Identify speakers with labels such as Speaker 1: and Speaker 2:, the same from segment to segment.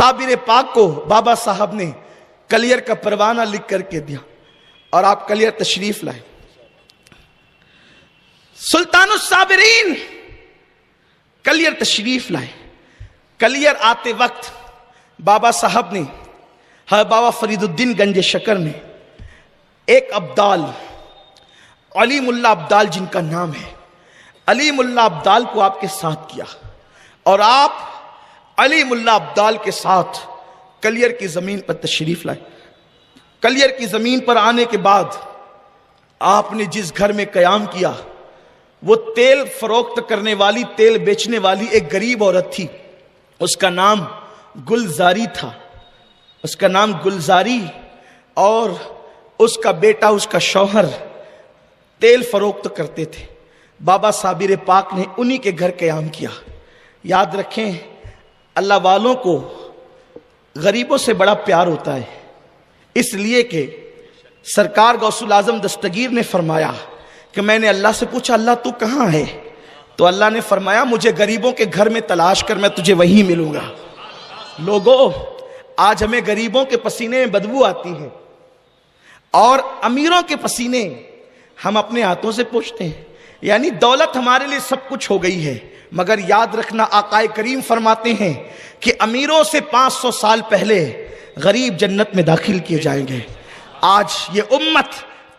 Speaker 1: صابر پاک کو بابا صاحب نے کلیئر کا پروانہ لکھ کر کے دیا اور آپ کلیئر تشریف لائے. سلطان الصابرین کلیئر تشریف لائے. کلیئر آتے وقت بابا صاحب نے بابا فرید الدین گنج شکر نے ایک ابدال علی ملا ابدال جن کا نام ہے علی ملا ابدال کو آپ کے ساتھ کیا اور آپ علی ملا ابدال کے ساتھ کلیئر کی زمین پر تشریف لائے. کلیئر کی زمین پر آنے کے بعد آپ نے جس گھر میں قیام کیا وہ تیل فروخت کرنے والی تیل بیچنے والی ایک غریب عورت تھی. اس کا نام گلزاری تھا. اس کا نام گلزاری اور اس کا بیٹا اس کا شوہر تیل فروخت کرتے تھے. بابا صابر پاک نے انہی کے گھر قیام کیا. یاد رکھیں اللہ والوں کو غریبوں سے بڑا پیار ہوتا ہے، اس لیے کہ سرکار غوث الاعظم دستگیر نے فرمایا کہ میں نے اللہ سے پوچھا اللہ تو کہاں ہے؟ تو اللہ نے فرمایا مجھے غریبوں کے گھر میں تلاش کر، میں تجھے وہیں ملوں گا. لوگوں آج ہمیں غریبوں کے پسینے میں بدبو آتی ہے اور امیروں کے پسینے ہم اپنے ہاتھوں سے پوچھتے ہیں. یعنی دولت ہمارے لیے سب کچھ ہو گئی ہے، مگر یاد رکھنا آقائے کریم فرماتے ہیں کہ امیروں سے 500 سال پہلے غریب جنت میں داخل کیے جائیں گے. آج یہ امت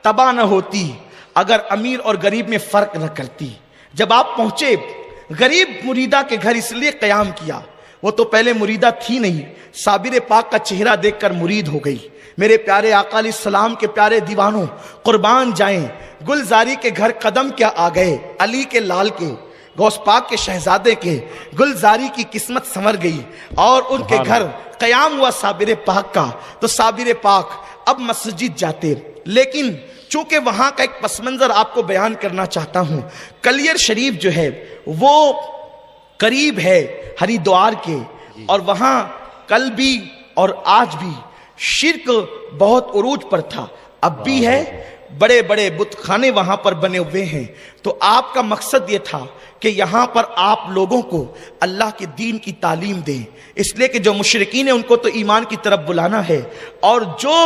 Speaker 1: تباہ نہ ہوتی اگر امیر اور غریب میں فرق نہ کرتی. جب آپ پہنچے غریب مریدہ کے گھر اس لیے قیام کیا، وہ تو پہلے مریدہ تھی نہیں، صابر پاک کا چہرہ دیکھ کر مرید ہو گئی. میرے پیارے آقا علیہ السلام کے پیارے دیوانوں قربان جائیں، گلزاری کے گھر قدم کیا آ گئے، علی کے لال کے غوث پاک کے شہزادے کے. گلزاری کی قسمت سنور گئی اور ان کے گھر قیام ہوا صابر پاک کا. تو صابر پاک اب مسجد جاتے، لیکن چونکہ وہاں کا ایک پس منظر آپ کو بیان کرنا چاہتا ہوں. کلیئر شریف جو ہے وہ قریب ہے ہریدوار کے، اور وہاں کل بھی اور آج بھی شرک بہت عروج پر تھا، اب بھی ہے. بڑے بڑے بت خانے وہاں پر بنے ہوئے ہیں. تو آپ کا مقصد یہ تھا کہ یہاں پر آپ لوگوں کو اللہ کے دین کی تعلیم دیں، اس لیے کہ جو مشرکین ہیں ان کو تو ایمان کی طرف بلانا ہے، اور جو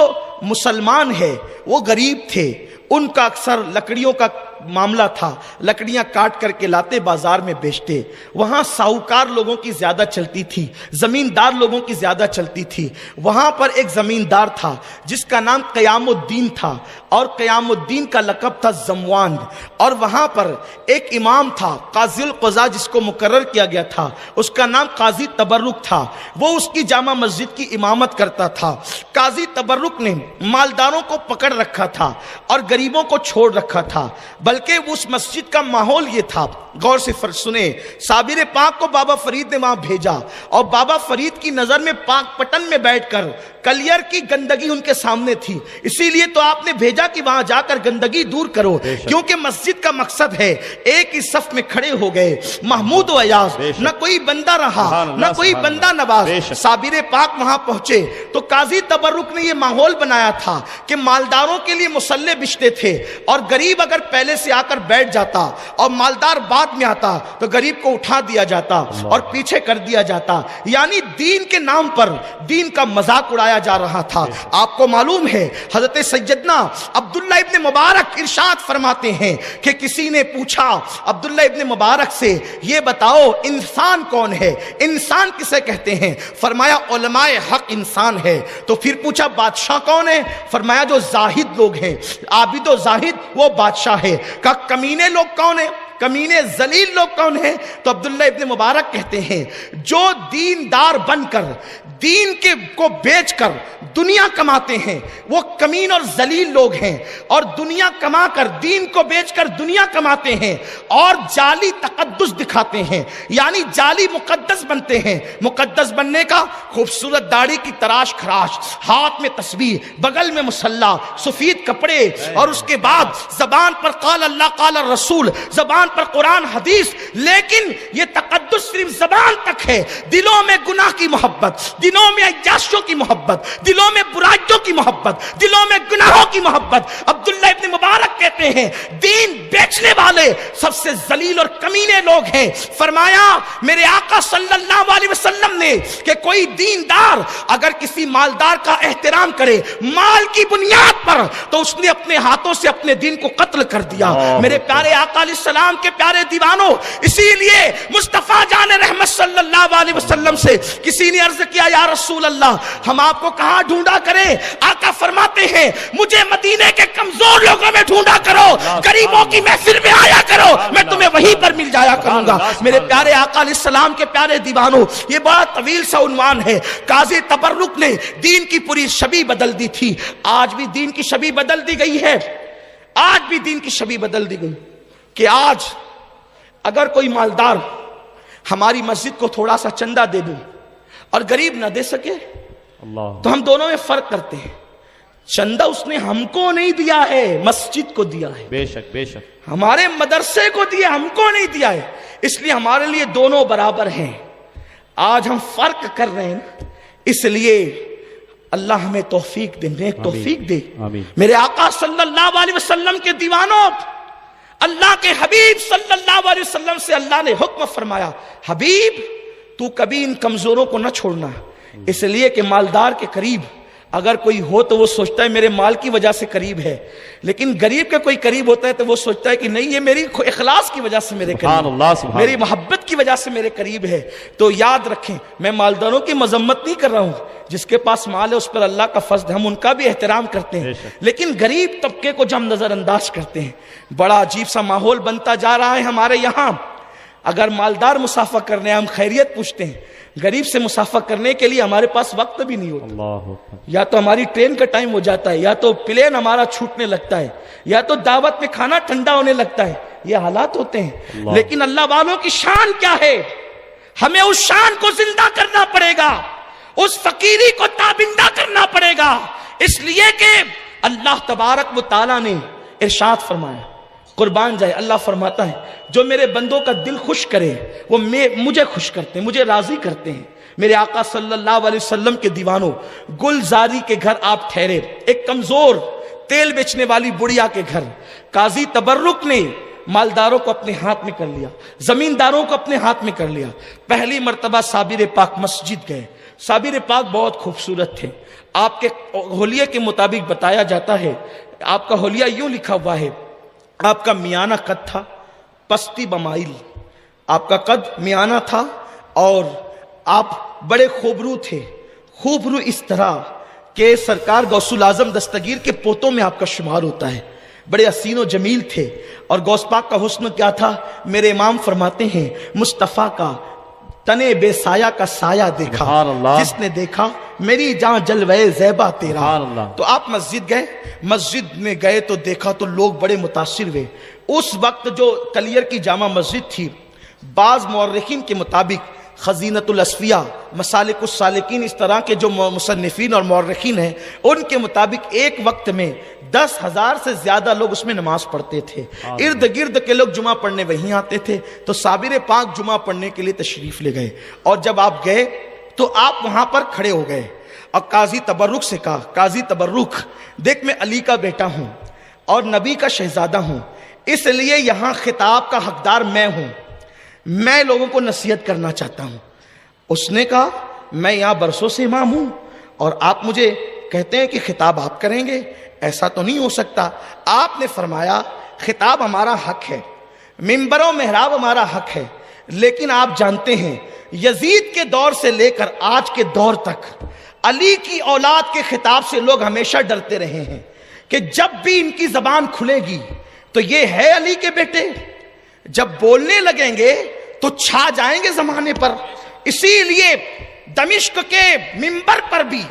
Speaker 1: مسلمان ہے وہ غریب تھے، ان کا اکثر لکڑیوں کا معاملہ تھا، لکڑیاں کاٹ کر کے لاتے بازار میں بیچتے. وہاں ساہوکار لوگوں کی زیادہ چلتی تھی، زمیندار لوگوں کی زیادہ چلتی تھی. وہاں پر ایک زمیندار تھا جس کا نام قیام الدین تھا، اور قیام الدین کا لقب تھا زموان. اور وہاں پر ایک امام تھا قاضی القضاء جس کو مقرر کیا گیا تھا، اس کا نام قاضی تبرک تھا. وہ اس کی جامع مسجد کی امامت کرتا تھا. قاضی تبرک نے مالداروں کو پکڑ رکھا تھا اور غریبوں کو چھوڑ رکھا تھا، بلکہ اس مسجد کا ماحول یہ تھا. غور سے سنیں، صابر پاک کو بابا فرید نے وہاں بھیجا اور بابا فرید کی نظر میں پاک پٹن میں بیٹھ کر کلیئر کی گندگی ان کے سامنے تھی. اسی لیے تو آپ نے بھیجا کہ وہاں جا کر گندگی دور کرو، کیونکہ مسجد کا مقصد ہے. ایک ہی صف میں کھڑے ہو گئے محمود و ایاز، نہ کوئی بندہ رہا نہ کوئی بندہ نواز. صابر پاک وہاں پہنچے تو قاضی تبرک نے یہ ماحول بنایا تھا کہ مالداروں کے لیے مصلے بچھتے تھے، اور غریب اگر پہلے سے آ کر بیٹھ جاتا اور مالدار بعد میں آتا تو غریب کو اٹھا دیا جاتا اور پیچھے کر دیا جاتا. یعنی دین کے نام پر دین کا مذاق اڑایا جا رہا تھا. آپ کو معلوم ہے حضرت سیدنا عبداللہ ابن مبارک ارشاد فرماتے ہیں کہ کسی نے پوچھا عبداللہ ابن مبارک سے یہ بتاؤ انسان کون ہے، انسان کسے کہتے ہیں؟ فرمایا علماء حق انسان ہے. تو پھر پوچھا بادشاہ کون ہے؟ فرمایا جو زاہد لوگ ہیں، عابد و زاہد وہ بادشاہ ہے. کہا کمینے لوگ کون ہیں؟ کمینے ذلیل لوگ کون ہیں؟ تو عبداللہ ابن مبارک کہتے ہیں جو دیندار بن کر دین کے کو بیچ کر دنیا کماتے ہیں وہ کمین اور ذلیل لوگ ہیں، اور دنیا کما کر دین کو بیچ کر دنیا کماتے ہیں اور جعلی تقدس دکھاتے ہیں، یعنی جعلی مقدس بنتے ہیں. مقدس بننے کا خوبصورت داڑھی کی تراش خراش، ہاتھ میں تسبیح، بغل میں مصلی، سفید کپڑے، اور اس کے بعد زبان پر قال اللہ قال الرسول، زبان زبان پر قرآن حدیث، لیکن یہ تقدس صرف زبان تک ہے، دلوں میں گناہ کی محبت، دلوں میں عیاشیوں کی محبت، دلوں میں برائیوں کی محبت، دلوں میں گناہوں کی محبت۔ عبداللہ ابن مبارک کہتے ہیں دین بیچنے والے سب سے ذلیل اور کمینے لوگ ہیں۔ فرمایا میرے آقا صلی اللہ علیہ وسلم نے کہ کوئی دیندار اگر کسی مالدار کا احترام کرے مال کی بنیاد پر تو اس نے اپنے ہاتھوں سے اپنے دین کو قتل کر دیا۔ میرے پیارے آقا علیہ السلام کے پیارے دیوانوں، اسی لیے مصطفیٰ جان رحمت صلی اللہ علیہ وسلم سے کسی نے عرض کیا یا رسول اللہ ہم آپ کو کہاں ڈھونڈا کریں؟ آقا فرماتے ہیں مجھے مدینے کے کمزور لوگوں میں ڈھونڈا کرو، غریبوں کی محفل میں آیا کرو، میں تمہیں وہیں پر مل جایا کروں گا۔ میرے پیارے آقا علیہ السلام کے پیارے دیوانوں، یہ بڑا طویل سا عنوان ہے۔ قاضی تبرک نے دین کی پوری شبیہ بدل دی تھی، آج بھی دین کی شبیہ بدل دی گئی ہے، آج بھی دین کی شبیہ بدل دی گئی کہ آج اگر کوئی مالدار ہماری مسجد کو تھوڑا سا چندہ دے دے اور غریب نہ دے سکے تو ہم دونوں میں فرق کرتے ہیں۔ چندہ اس نے ہم کو نہیں دیا ہے، مسجد کو دیا ہے،
Speaker 2: بے شک بے شک،
Speaker 1: ہمارے مدرسے کو دیا، ہم کو نہیں دیا ہے، اس لیے ہمارے لیے دونوں برابر ہیں۔ آج ہم فرق کر رہے ہیں، اس لیے اللہ ہمیں توفیق دے، نیک توفیق دے۔ میرے آقا صلی اللہ علیہ وسلم کے دیوانوں، اللہ کے حبیب صلی اللہ علیہ وسلم سے اللہ نے حکم فرمایا حبیب تو کبھی ان کمزوروں کو نہ چھوڑنا، اس لیے کہ مالدار کے قریب اگر کوئی ہو تو وہ سوچتا ہے میرے مال کی وجہ سے قریب ہے، لیکن غریب کے کوئی قریب ہوتا ہے تو وہ سوچتا ہے کہ نہیں یہ میری اخلاص کی وجہ سے میرے قریب، میری محبت کی وجہ سے میرے قریب ہے۔ تو یاد رکھیں میں مالداروں کی مذمت نہیں کر رہا ہوں، جس کے پاس مال ہے اس پر اللہ کا فضل، ہم ان کا بھی احترام کرتے ہیں، لیکن غریب طبقے کو جو ہم نظر انداز کرتے ہیں، بڑا عجیب سا ماحول بنتا جا رہا ہے ہمارے یہاں۔ اگر مالدار مسافہ کرنے ہم خیریت پوچھتے ہیں، غریب سے مسافہ کرنے کے لیے ہمارے پاس وقت بھی نہیں ہوتا، یا تو ہماری ٹرین کا ٹائم ہو جاتا ہے، یا تو پلین ہمارا چھوٹنے لگتا ہے، یا تو دعوت میں کھانا ٹھنڈا ہونے لگتا ہے، یہ حالات ہوتے ہیں۔ لیکن اللہ والوں کی شان کیا ہے؟ ہمیں اس شان کو زندہ کرنا پڑے گا، اس فقیری کو تابندہ کرنا پڑے گا، اس لیے کہ اللہ تبارک و تعالیٰ نے ارشاد فرمایا، قربان جائے اللہ فرماتا ہے جو میرے بندوں کا دل خوش کرے وہ مجھے خوش کرتے ہیں، مجھے راضی کرتے ہیں۔ میرے آقا صلی اللہ علیہ وسلم کے دیوانوں، گلزاری کے گھر آپ ٹھہرے، ایک کمزور تیل بیچنے والی بڑھیا کے گھر، قاضی تبرک نے مالداروں کو اپنے ہاتھ میں کر لیا، زمینداروں کو اپنے ہاتھ میں کر لیا۔ پہلی مرتبہ صابر پاک مسجد گئے، صابر پاک بہت خوبصورت تھے، آپ کے حلیے کے مطابق بتایا جاتا ہے، آپ کا حلیہ یوں لکھا ہوا ہے، آپ کا میانہ قد تھا، پستی بمائل، آپ کا قد میانہ تھا اور آپ بڑے خوبرو تھے، خوبرو اس طرح کہ سرکار غوث الاعظم دستگیر کے پوتوں میں آپ کا شمار ہوتا ہے، بڑے حسین و جمیل تھے۔ اور غوث پاک کا حسن کیا تھا؟ میرے امام فرماتے ہیں مصطفیٰ کا تنے بے سایہ کا سایہ دیکھا، جس نے دیکھا میری جان جلوے زیبا تیرا۔ تو آپ مسجد گئے، مسجد میں گئے تو دیکھا تو لوگ بڑے متاثر ہوئے۔ اس وقت جو کلیر کی جامع مسجد تھی، بعض مورخین کے مطابق خزینۃ الاسفیاء، مسالک السالکین، اس طرح کے جو مصنفین اور مورخین ہیں ان کے مطابق ایک وقت میں 10,000 سے زیادہ لوگ اس میں نماز پڑھتے تھے، ارد گرد کے لوگ جمعہ پڑھنے وہیں آتے تھے۔ تو صابر پاک جمعہ پڑھنے کے لیے تشریف لے گئے، اور جب آپ گئے تو آپ وہاں پر کھڑے ہو گئے اور قاضی تبرک سے کہا قاضی تبرک دیکھ میں علی کا بیٹا ہوں اور نبی کا شہزادہ ہوں، اس لیے یہاں خطاب کا حقدار میں ہوں، میں لوگوں کو نصیحت کرنا چاہتا ہوں۔ اس نے کہا میں یہاں برسوں سے امام ہوں اور آپ مجھے کہتے ہیں کہ خطاب آپ کریں گے، ایسا تو نہیں ہو سکتا۔ آپ نے فرمایا خطاب ہمارا حق ہے، منبر و محراب ہمارا حق ہے، لیکن آپ جانتے ہیں یزید کے دور سے لے کر آج کے دور تک علی کی اولاد کے خطاب سے لوگ ہمیشہ ڈرتے رہے ہیں کہ جب بھی ان کی زبان کھلے گی تو یہ ہے علی کے بیٹے، جب بولنے لگیں گے تو چھا جائیں گے زمانے پر۔ اسی لیے دمشق کے منبر پر بھی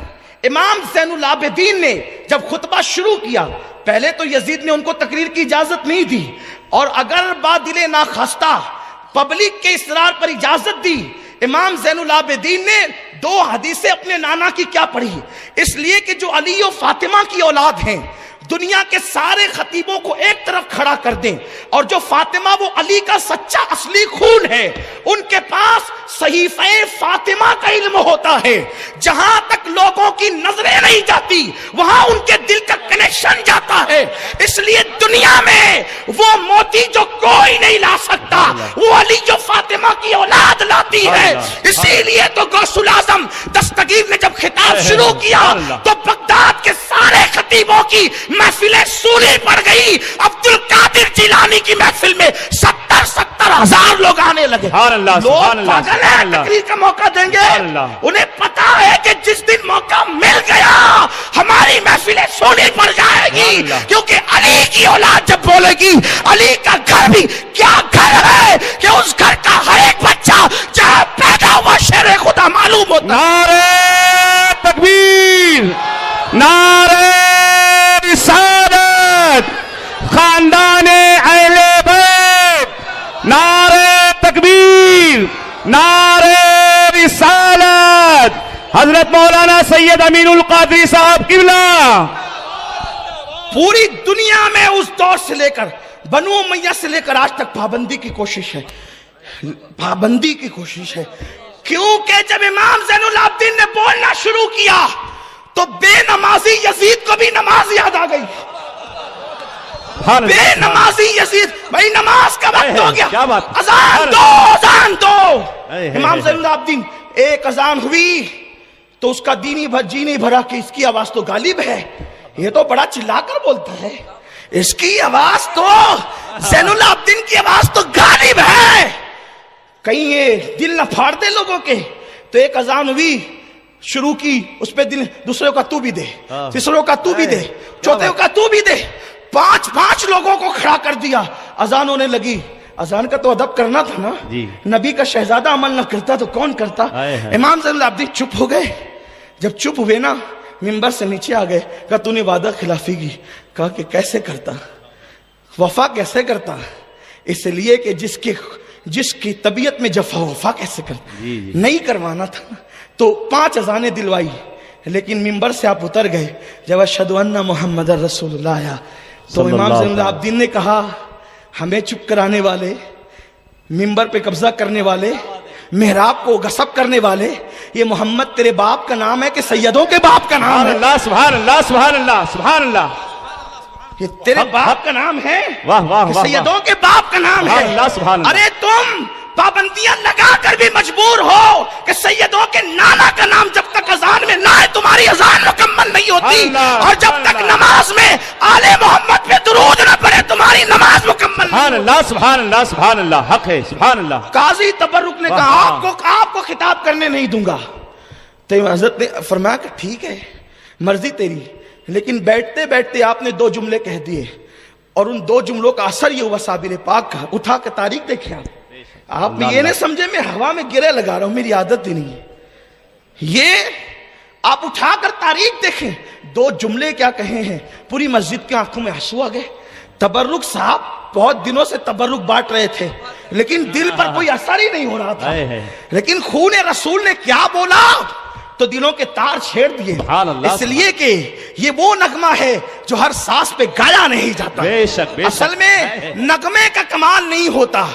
Speaker 1: امام زین العابدین نے جب خطبہ شروع کیا، پہلے تو یزید نے ان کو تقریر کی اجازت نہیں دی، اور اگر بادل ناخواستہ پبلک کے اصرار پر اجازت دی، امام زین العابدین نے 2 حدیثیں اپنے نانا کی کیا پڑھی، اس لیے کہ جو علی و فاطمہ کی اولاد ہیں دنیا کے سارے خطیبوں کو ایک طرف کھڑا کر دیں اور جو فاطمہ وہ علی کا سچا اصلی خون ہے ان کے پاس صحیفہ فاطمہ کا علم ہوتا ہے، جہاں تک لوگوں کی نظریں نہیں جاتی وہاں ان کے دل کا کنیکشن جاتا ہے. اس لیے دنیا میں وہ موتی جو کوئی نہیں لا سکتا وہ علی جو فاطمہ کی اولاد لاتی ہے. اسی لیے تو غوث الاعظم دستگیر نے جب خطاب شروع کیا تو بغداد کے سارے خطیبوں کی محفلیں سوری پڑ گئی. عبد القادر جیلانی کی محفل میں 70,000 لوگ آنے لگے. لوگ پاگل ہیں تقریر کا موقع دیں گے، انہیں پتا ہے کہ جس دن موقع مل گیا ہماری محفلیں سونی پڑ جائے گی، کیونکہ علی کی اولاد جب بولے گی علی کا گھر بھی کیا گھر ہے کہ اس گھر کا ہر ایک بچہ جہاں پیدا ہوا شیر خدا معلوم ہوتا.
Speaker 2: نعرہ تکبیر، نعرہ رسالت، خاندان اہل بیت، نعرہ تکبیر، نعرہ رسالت، حضرت مولانا سید امین القادری صاحب قبلہ.
Speaker 1: پوری دنیا میں اس دور سے لے کر بنو امیہ سے لے کر آج تک پابندی کی کوشش ہے، پابندی کی کوشش ہے. کیونکہ جب امام زین العابدین نے بولنا شروع کیا تو بے نمازی یزید کو بھی نماز یاد آ گئی. بے نمازی یزید، بھائی نماز کا وقت ہو گیا، اذان دو، اذان دو. امام زین العابدین ایک اذان ہوئی تو اس کا جی نہیں بھرا کہ اس کی آواز تو غالب ہے، یہ تو بڑا چلا کر بولتا ہے، اس کی آواز تو زین العابدین کی آواز تو غالب ہے، کہیں یہ دل نہ پھاڑ دے لوگوں کے. تو ایک اذان ہوئی، شروع کی، اس پہ دل، دوسروں کا تو بھی دے، تیسروں کا تو بھی دے، چوتھوں کا تو بھی دے، پانچ لوگوں کو کھڑا کر دیا. اذان ہونے لگی. اذان کا تو ادب کرنا تھا نا، نبی کا شہزادہ عمل نہ کرتا تو کون کرتا. امام زین العابدین چپ ہو گئے. جب چپ ہوئے نا منبر سے نیچے آ گئے، کہا تو نے وعدہ خلافی کی. کہا کہ کیسے کرتا، وفا کیسے کرتا. اس لیے کہ جس کی طبیعت میں جفا وفا کیسے کرتا، نہیں کروانا تھا. تو 5 اذانیں دلوائی، لیکن منبر سے آپ اتر گئے جب اشہد ان محمد رسول اللہ آیا تو امام زین العابدین نے کہا ہمیں چپ کرانے والے، منبر پہ قبضہ کرنے والے، محراب کو غصب کرنے والے، یہ محمد تیرے باپ کا نام ہے کہ سیدوں کے باپ کا نام ہے؟
Speaker 2: اللہ سبحان اللہ سبحان اللہ سبحان اللہ.
Speaker 1: یہ تیرے باپ کا نام ہے
Speaker 2: واہ
Speaker 1: کہ سیدوں کے باپ کا نام ہے؟ ارے تم پابندیاں لگا کر بھی مجبور ہو کہ سیدوں کے نانا کا نام جب تک اذان میں نہ ہے تمہاری اذان مکمل نہیں ہوتی، اور جب تک نماز میں آل محمد پہ درود نہ پڑے تمہاری نماز مکمل نہیں ہوتی.
Speaker 2: سبحان اللہ سبحان اللہ، حق ہے سبحان اللہ.
Speaker 1: قاضی تبرک نے کہا آپ کو خطاب کرنے نہیں دوں گا. تو حضرت نے فرمایا کہ ٹھیک ہے مرضی تیری، لیکن بیٹھتے بیٹھتے آپ نے 2 جملے کہہ دیے، اور ان 2 جملوں کا اثر یہ ہوا صابر پاک کا. اٹھا کے تاریخ دیکھیں آپ یہ نہیں سمجھے میں ہوا میں گرے لگا رہا ہوں، میری عادت ہی نہیں ہے. یہ آپ اٹھا کر تاریخ دیکھیں 2 جملے کیا کہے ہیں. پوری مسجد کے آنکھوں میں آنسو آ گئے. تبرک صاحب بہت دنوں سے تبرک بانٹ رہے تھے لیکن دل پر کوئی اثر ہی نہیں ہو رہا تھا، لیکن خون رسول نے کیا بولا تو دلوں کے تار چھیڑ دیے. اس لیے کہ یہ وہ نغمہ ہے جو ہر سانس پہ گایا نہیں جاتا. اصل میں نغمے کا کمال نہیں ہوتا،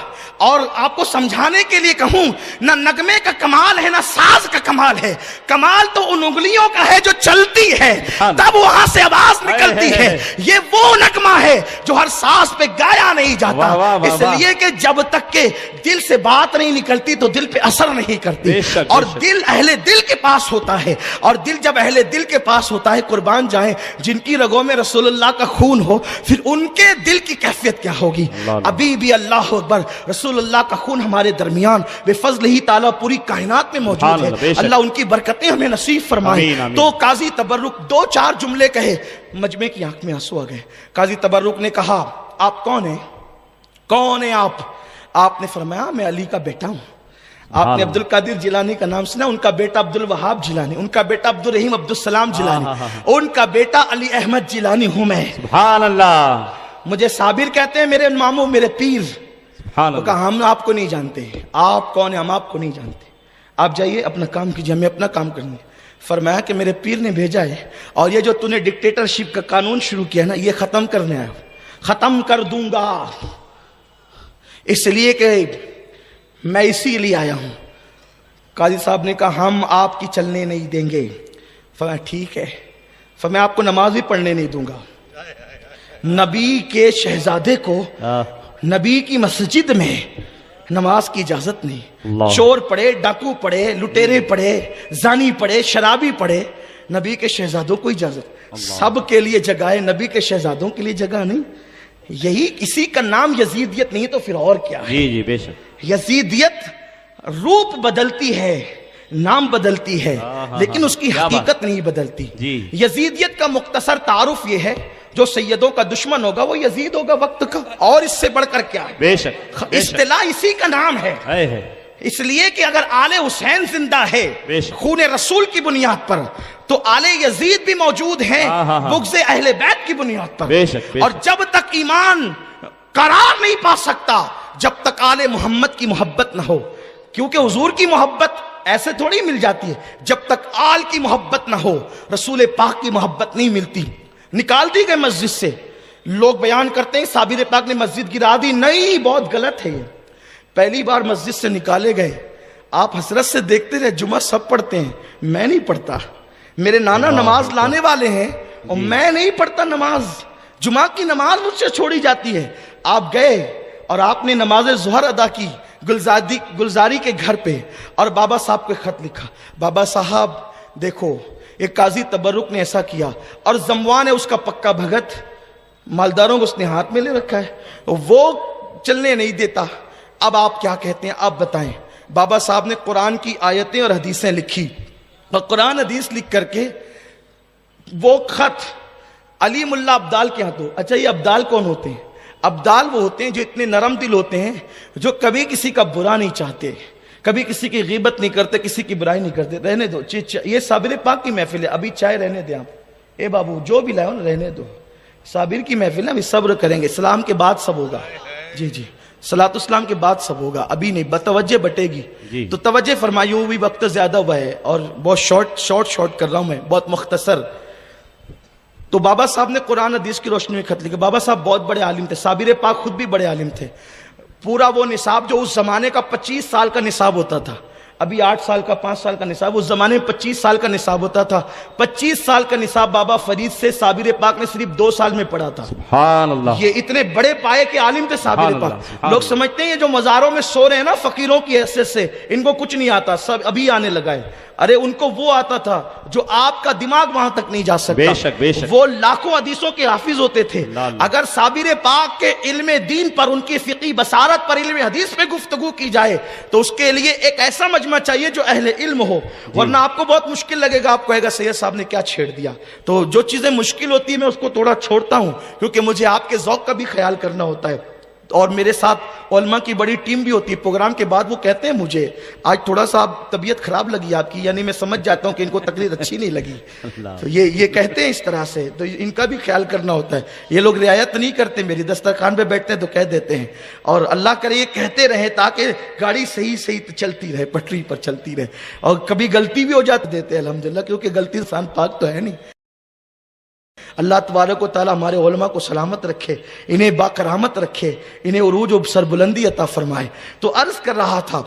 Speaker 1: اور آپ کو سمجھانے کے لیے کہوں نہ نغمے کا کمال ہے نہ ساز کا کمال ہے. کمال تو ان انگلیوں کا ہے جو چلتی ہے تب وہاں سے آواز نکلتی ہے. یہ وہ نغمہ ہے جو ہر ساز پہ گایا نہیں جاتا. اس لیے کہ جب تک کہ دل سے بات نہیں نکلتی تو دل پہ اثر نہیں کرتی، اور دل اہل دل کے پاس ہوتا ہے، اور دل جب اہل دل کے پاس ہوتا ہے قربان جائیں جن کی رگوں میں رسول اللہ کا خون ہو، پھر ان کے دل کی کیفیت کیا ہوگی. ابھی بھی اللہ اکبر رسول اللہ کا خون ہمارے درمیان بے فضل ہی تعالیٰ پوری کائنات میں موجود ہے. اللہ ان کی برکتیں ہمیں نصیب فرمائے. تو قاضی تبرک 2-4 جملے کہے، مجمع کی آنکھ میں آنسو آ گئے. قاضی تبرک نے کہا آپ کون ہیں؟ کون ہیں آپ نے فرمایا میں علی کا بیٹا ہوں. آپ نے عبد القادر جیلانی کا نام سنا، ان کا بیٹا عبد الوہاب جیلانی، ان کا بیٹا عبد الرحیم عبد السلام جیلانی، ان کا بیٹا علی احمد جیلانی ہوں میں.
Speaker 2: سبحان اللہ.
Speaker 1: مجھے صابر کہتے ہیں میرے ماموں میرے پیر. تو کہا ہم آپ کو نہیں جانتے، آپ کون ہیں ہم آپ کو نہیں جانتے، آپ جائیے اپنا کام کیجیے، ہمیں اپنا کام کرنے. فرمایا کہ میرے پیر نے بھیجا ہے اور یہ جو تو نے ڈکٹیٹرشپ کا قانون شروع کیا نا یہ ختم کرنے آیا ہوں، ختم کر دوں گا، اس لیے کہ میں اسی لیے آیا ہوں۔ قاضی صاحب نے کہا ہم آپ کی چلنے نہیں دیں گے۔ فرمایا ٹھیک ہے، فرمایا آپ کو نماز بھی پڑھنے نہیں دوں گا۔ نبی کے شہزادے کو نبی کی مسجد میں نماز کی اجازت نہیں، چور پڑے، ڈاکو پڑے، لٹیرے پڑے، زانی پڑے، شرابی پڑے، نبی کے شہزادوں کو اجازت، سب کے لیے جگہ ہے، نبی کے شہزادوں کے لیے جگہ نہیں۔ یہی اسی کا نام یزیدیت نہیں تو پھر اور کیا ہے؟
Speaker 2: جی جی بے شک۔
Speaker 1: یزیدیت روپ بدلتی ہے، نام بدلتی ہے، لیکن اس کی حقیقت نہیں بدلتی۔ یزیدیت کا مختصر تعارف یہ ہے جو سیدوں کا دشمن ہوگا وہ یزید ہوگا وقت کا، اور اس سے بڑھ کر کیا ہے؟
Speaker 2: بے شک،
Speaker 1: اصطلاح اسی کا نام ہے۔ اس لیے کہ اگر آل حسین زندہ ہے خون رسول کی بنیاد پر تو آل یزید بھی موجود ہیں بغض اہل بیت کی بنیاد پر، اور جب تک ایمان قرار نہیں پا سکتا جب تک آل محمد کی محبت نہ ہو، کیونکہ حضور کی محبت ایسے تھوڑی مل جاتی ہے، جب تک آل کی محبت نہ ہو رسول پاک کی محبت نہیں ملتی۔ نکال دی گئے مسجد سے، لوگ بیان کرتے ہیں صابر پاک نے مسجد گرا دی، نہیں، بہت غلط ہے یہ۔ پہلی بار مسجد سے نکالے گئے، آپ حسرت سے دیکھتے رہے، جمعہ سب پڑھتے ہیں، میں نہیں پڑھتا، میرے نانا نماز لانے والے ہیں اور میں نہیں پڑھتا نماز، جمعہ کی نماز مجھ سے چھوڑی جاتی ہے۔ آپ گئے اور آپ نے نماز ظہر ادا کی گلزاری کے گھر پہ، اور بابا صاحب کو خط لکھا، بابا صاحب دیکھو ایک قاضی تبرک نے ایسا کیا، اور زموان ہے اس کا پکا بھگت، مالداروں کو اس نے ہاتھ میں لے رکھا ہے، وہ چلنے نہیں دیتا، اب آپ کیا کہتے ہیں آپ بتائیں۔ بابا صاحب نے قرآن کی آیتیں اور حدیثیں لکھی، اور قرآن حدیث لکھ کر کے وہ خط علی ملا عبدال کے ہاتھوں۔ اچھا یہ عبدال کون ہوتے ہیں؟ عبدال وہ ہوتے ہیں جو اتنے نرم دل ہوتے ہیں جو کبھی کسی کا برا نہیں چاہتے، کبھی کسی کی غیبت نہیں کرتے، کسی کی برائی نہیں کرتے۔ رہنے دو، یہ صابر پاک کی محفل ہے، ابھی چائے رہنے دیں آپ، اے بابو جو بھی لائے نا رہنے دو، صابر کی محفل ہے، ابھی صبر کریں گے، اسلام کے بعد سب ہوگا۔ جی جی صلاۃ اسلام کے بعد سب ہوگا، ابھی نہیں، بتوجہ بٹے گی تو توجہ فرمائیوں، بھی وقت زیادہ ہوا ہے اور بہت شارٹ کر رہا ہوں میں، بہت مختصر۔ تو بابا صاحب نے قرآن حدیث کی روشنی میں خط لکھا۔ بابا صاحب بہت بڑے عالم تھے، صابر پاک خود بھی بڑے عالم تھے۔ پورا وہ نصاب جو اس زمانے کا 25 سال کا نصاب ہوتا تھا، ابھی 8 سال کا 5 سال کا نصاب، اس زمانے میں 25 سال کا نصاب ہوتا تھا، 25 سال کا نصاب بابا فرید سے صابر پاک نے صرف 2 سال میں پڑھا تھا۔
Speaker 2: سبحان اللہ،
Speaker 1: یہ اتنے بڑے پائے کے عالم تھے صابر پاک۔ لوگ سمجھتے ہیں یہ جو مزاروں میں سو رہے ہیں نا فقیروں کی حیثیت سے، ان کو کچھ نہیں آتا، سب ابھی آنے لگا ہے۔ ارے ان کو وہ آتا تھا جو آپ کا دماغ وہاں تک نہیں جا سکتا۔
Speaker 2: بے شک بے شک،
Speaker 1: وہ لاکھوں حدیثوں کے حافظ ہوتے تھے۔ اگر صابر پاک کے علم دین پر، ان کی فقہی بصارت پر، علم حدیث پہ گفتگو کی جائے تو اس کے لیے ایک ایسا مجمع چاہیے جو اہل علم ہو، ورنہ آپ کو بہت مشکل لگے گا، آپ کہے گا سید صاحب نے کیا چھیڑ دیا۔ تو جو چیزیں مشکل ہوتی ہیں میں اس کو تھوڑا چھوڑتا ہوں، کیونکہ مجھے آپ کے ذوق کا بھی خیال کرنا ہوتا ہے، اور میرے ساتھ علماء کی بڑی ٹیم بھی ہوتی ہے۔ پروگرام کے بعد وہ کہتے ہیں مجھے آج تھوڑا سا طبیعت خراب لگی آپ کی، یعنی میں سمجھ جاتا ہوں کہ ان کو تقریر اچھی نہیں لگی، تو یہ کہتے ہیں اس طرح سے، تو ان کا بھی خیال کرنا ہوتا ہے۔ یہ لوگ رعایت نہیں کرتے، میری دسترخوان پہ بیٹھتے ہیں تو کہہ دیتے ہیں، اور اللہ کرے یہ کہتے رہے تاکہ گاڑی صحیح چلتی رہے، پٹری پر چلتی رہے، اور کبھی غلطی بھی ہو جاتی دیتے ہیں الحمدللہ، کیونکہ غلطی انسان پاک تو ہے نہیں۔ اللہ تبارک و تعالی ہمارے علماء کو سلامت رکھے، انہیں باکرامت رکھے، انہیں عروج و سربلندی عطا فرمائے۔ تو عرض کر رہا تھا،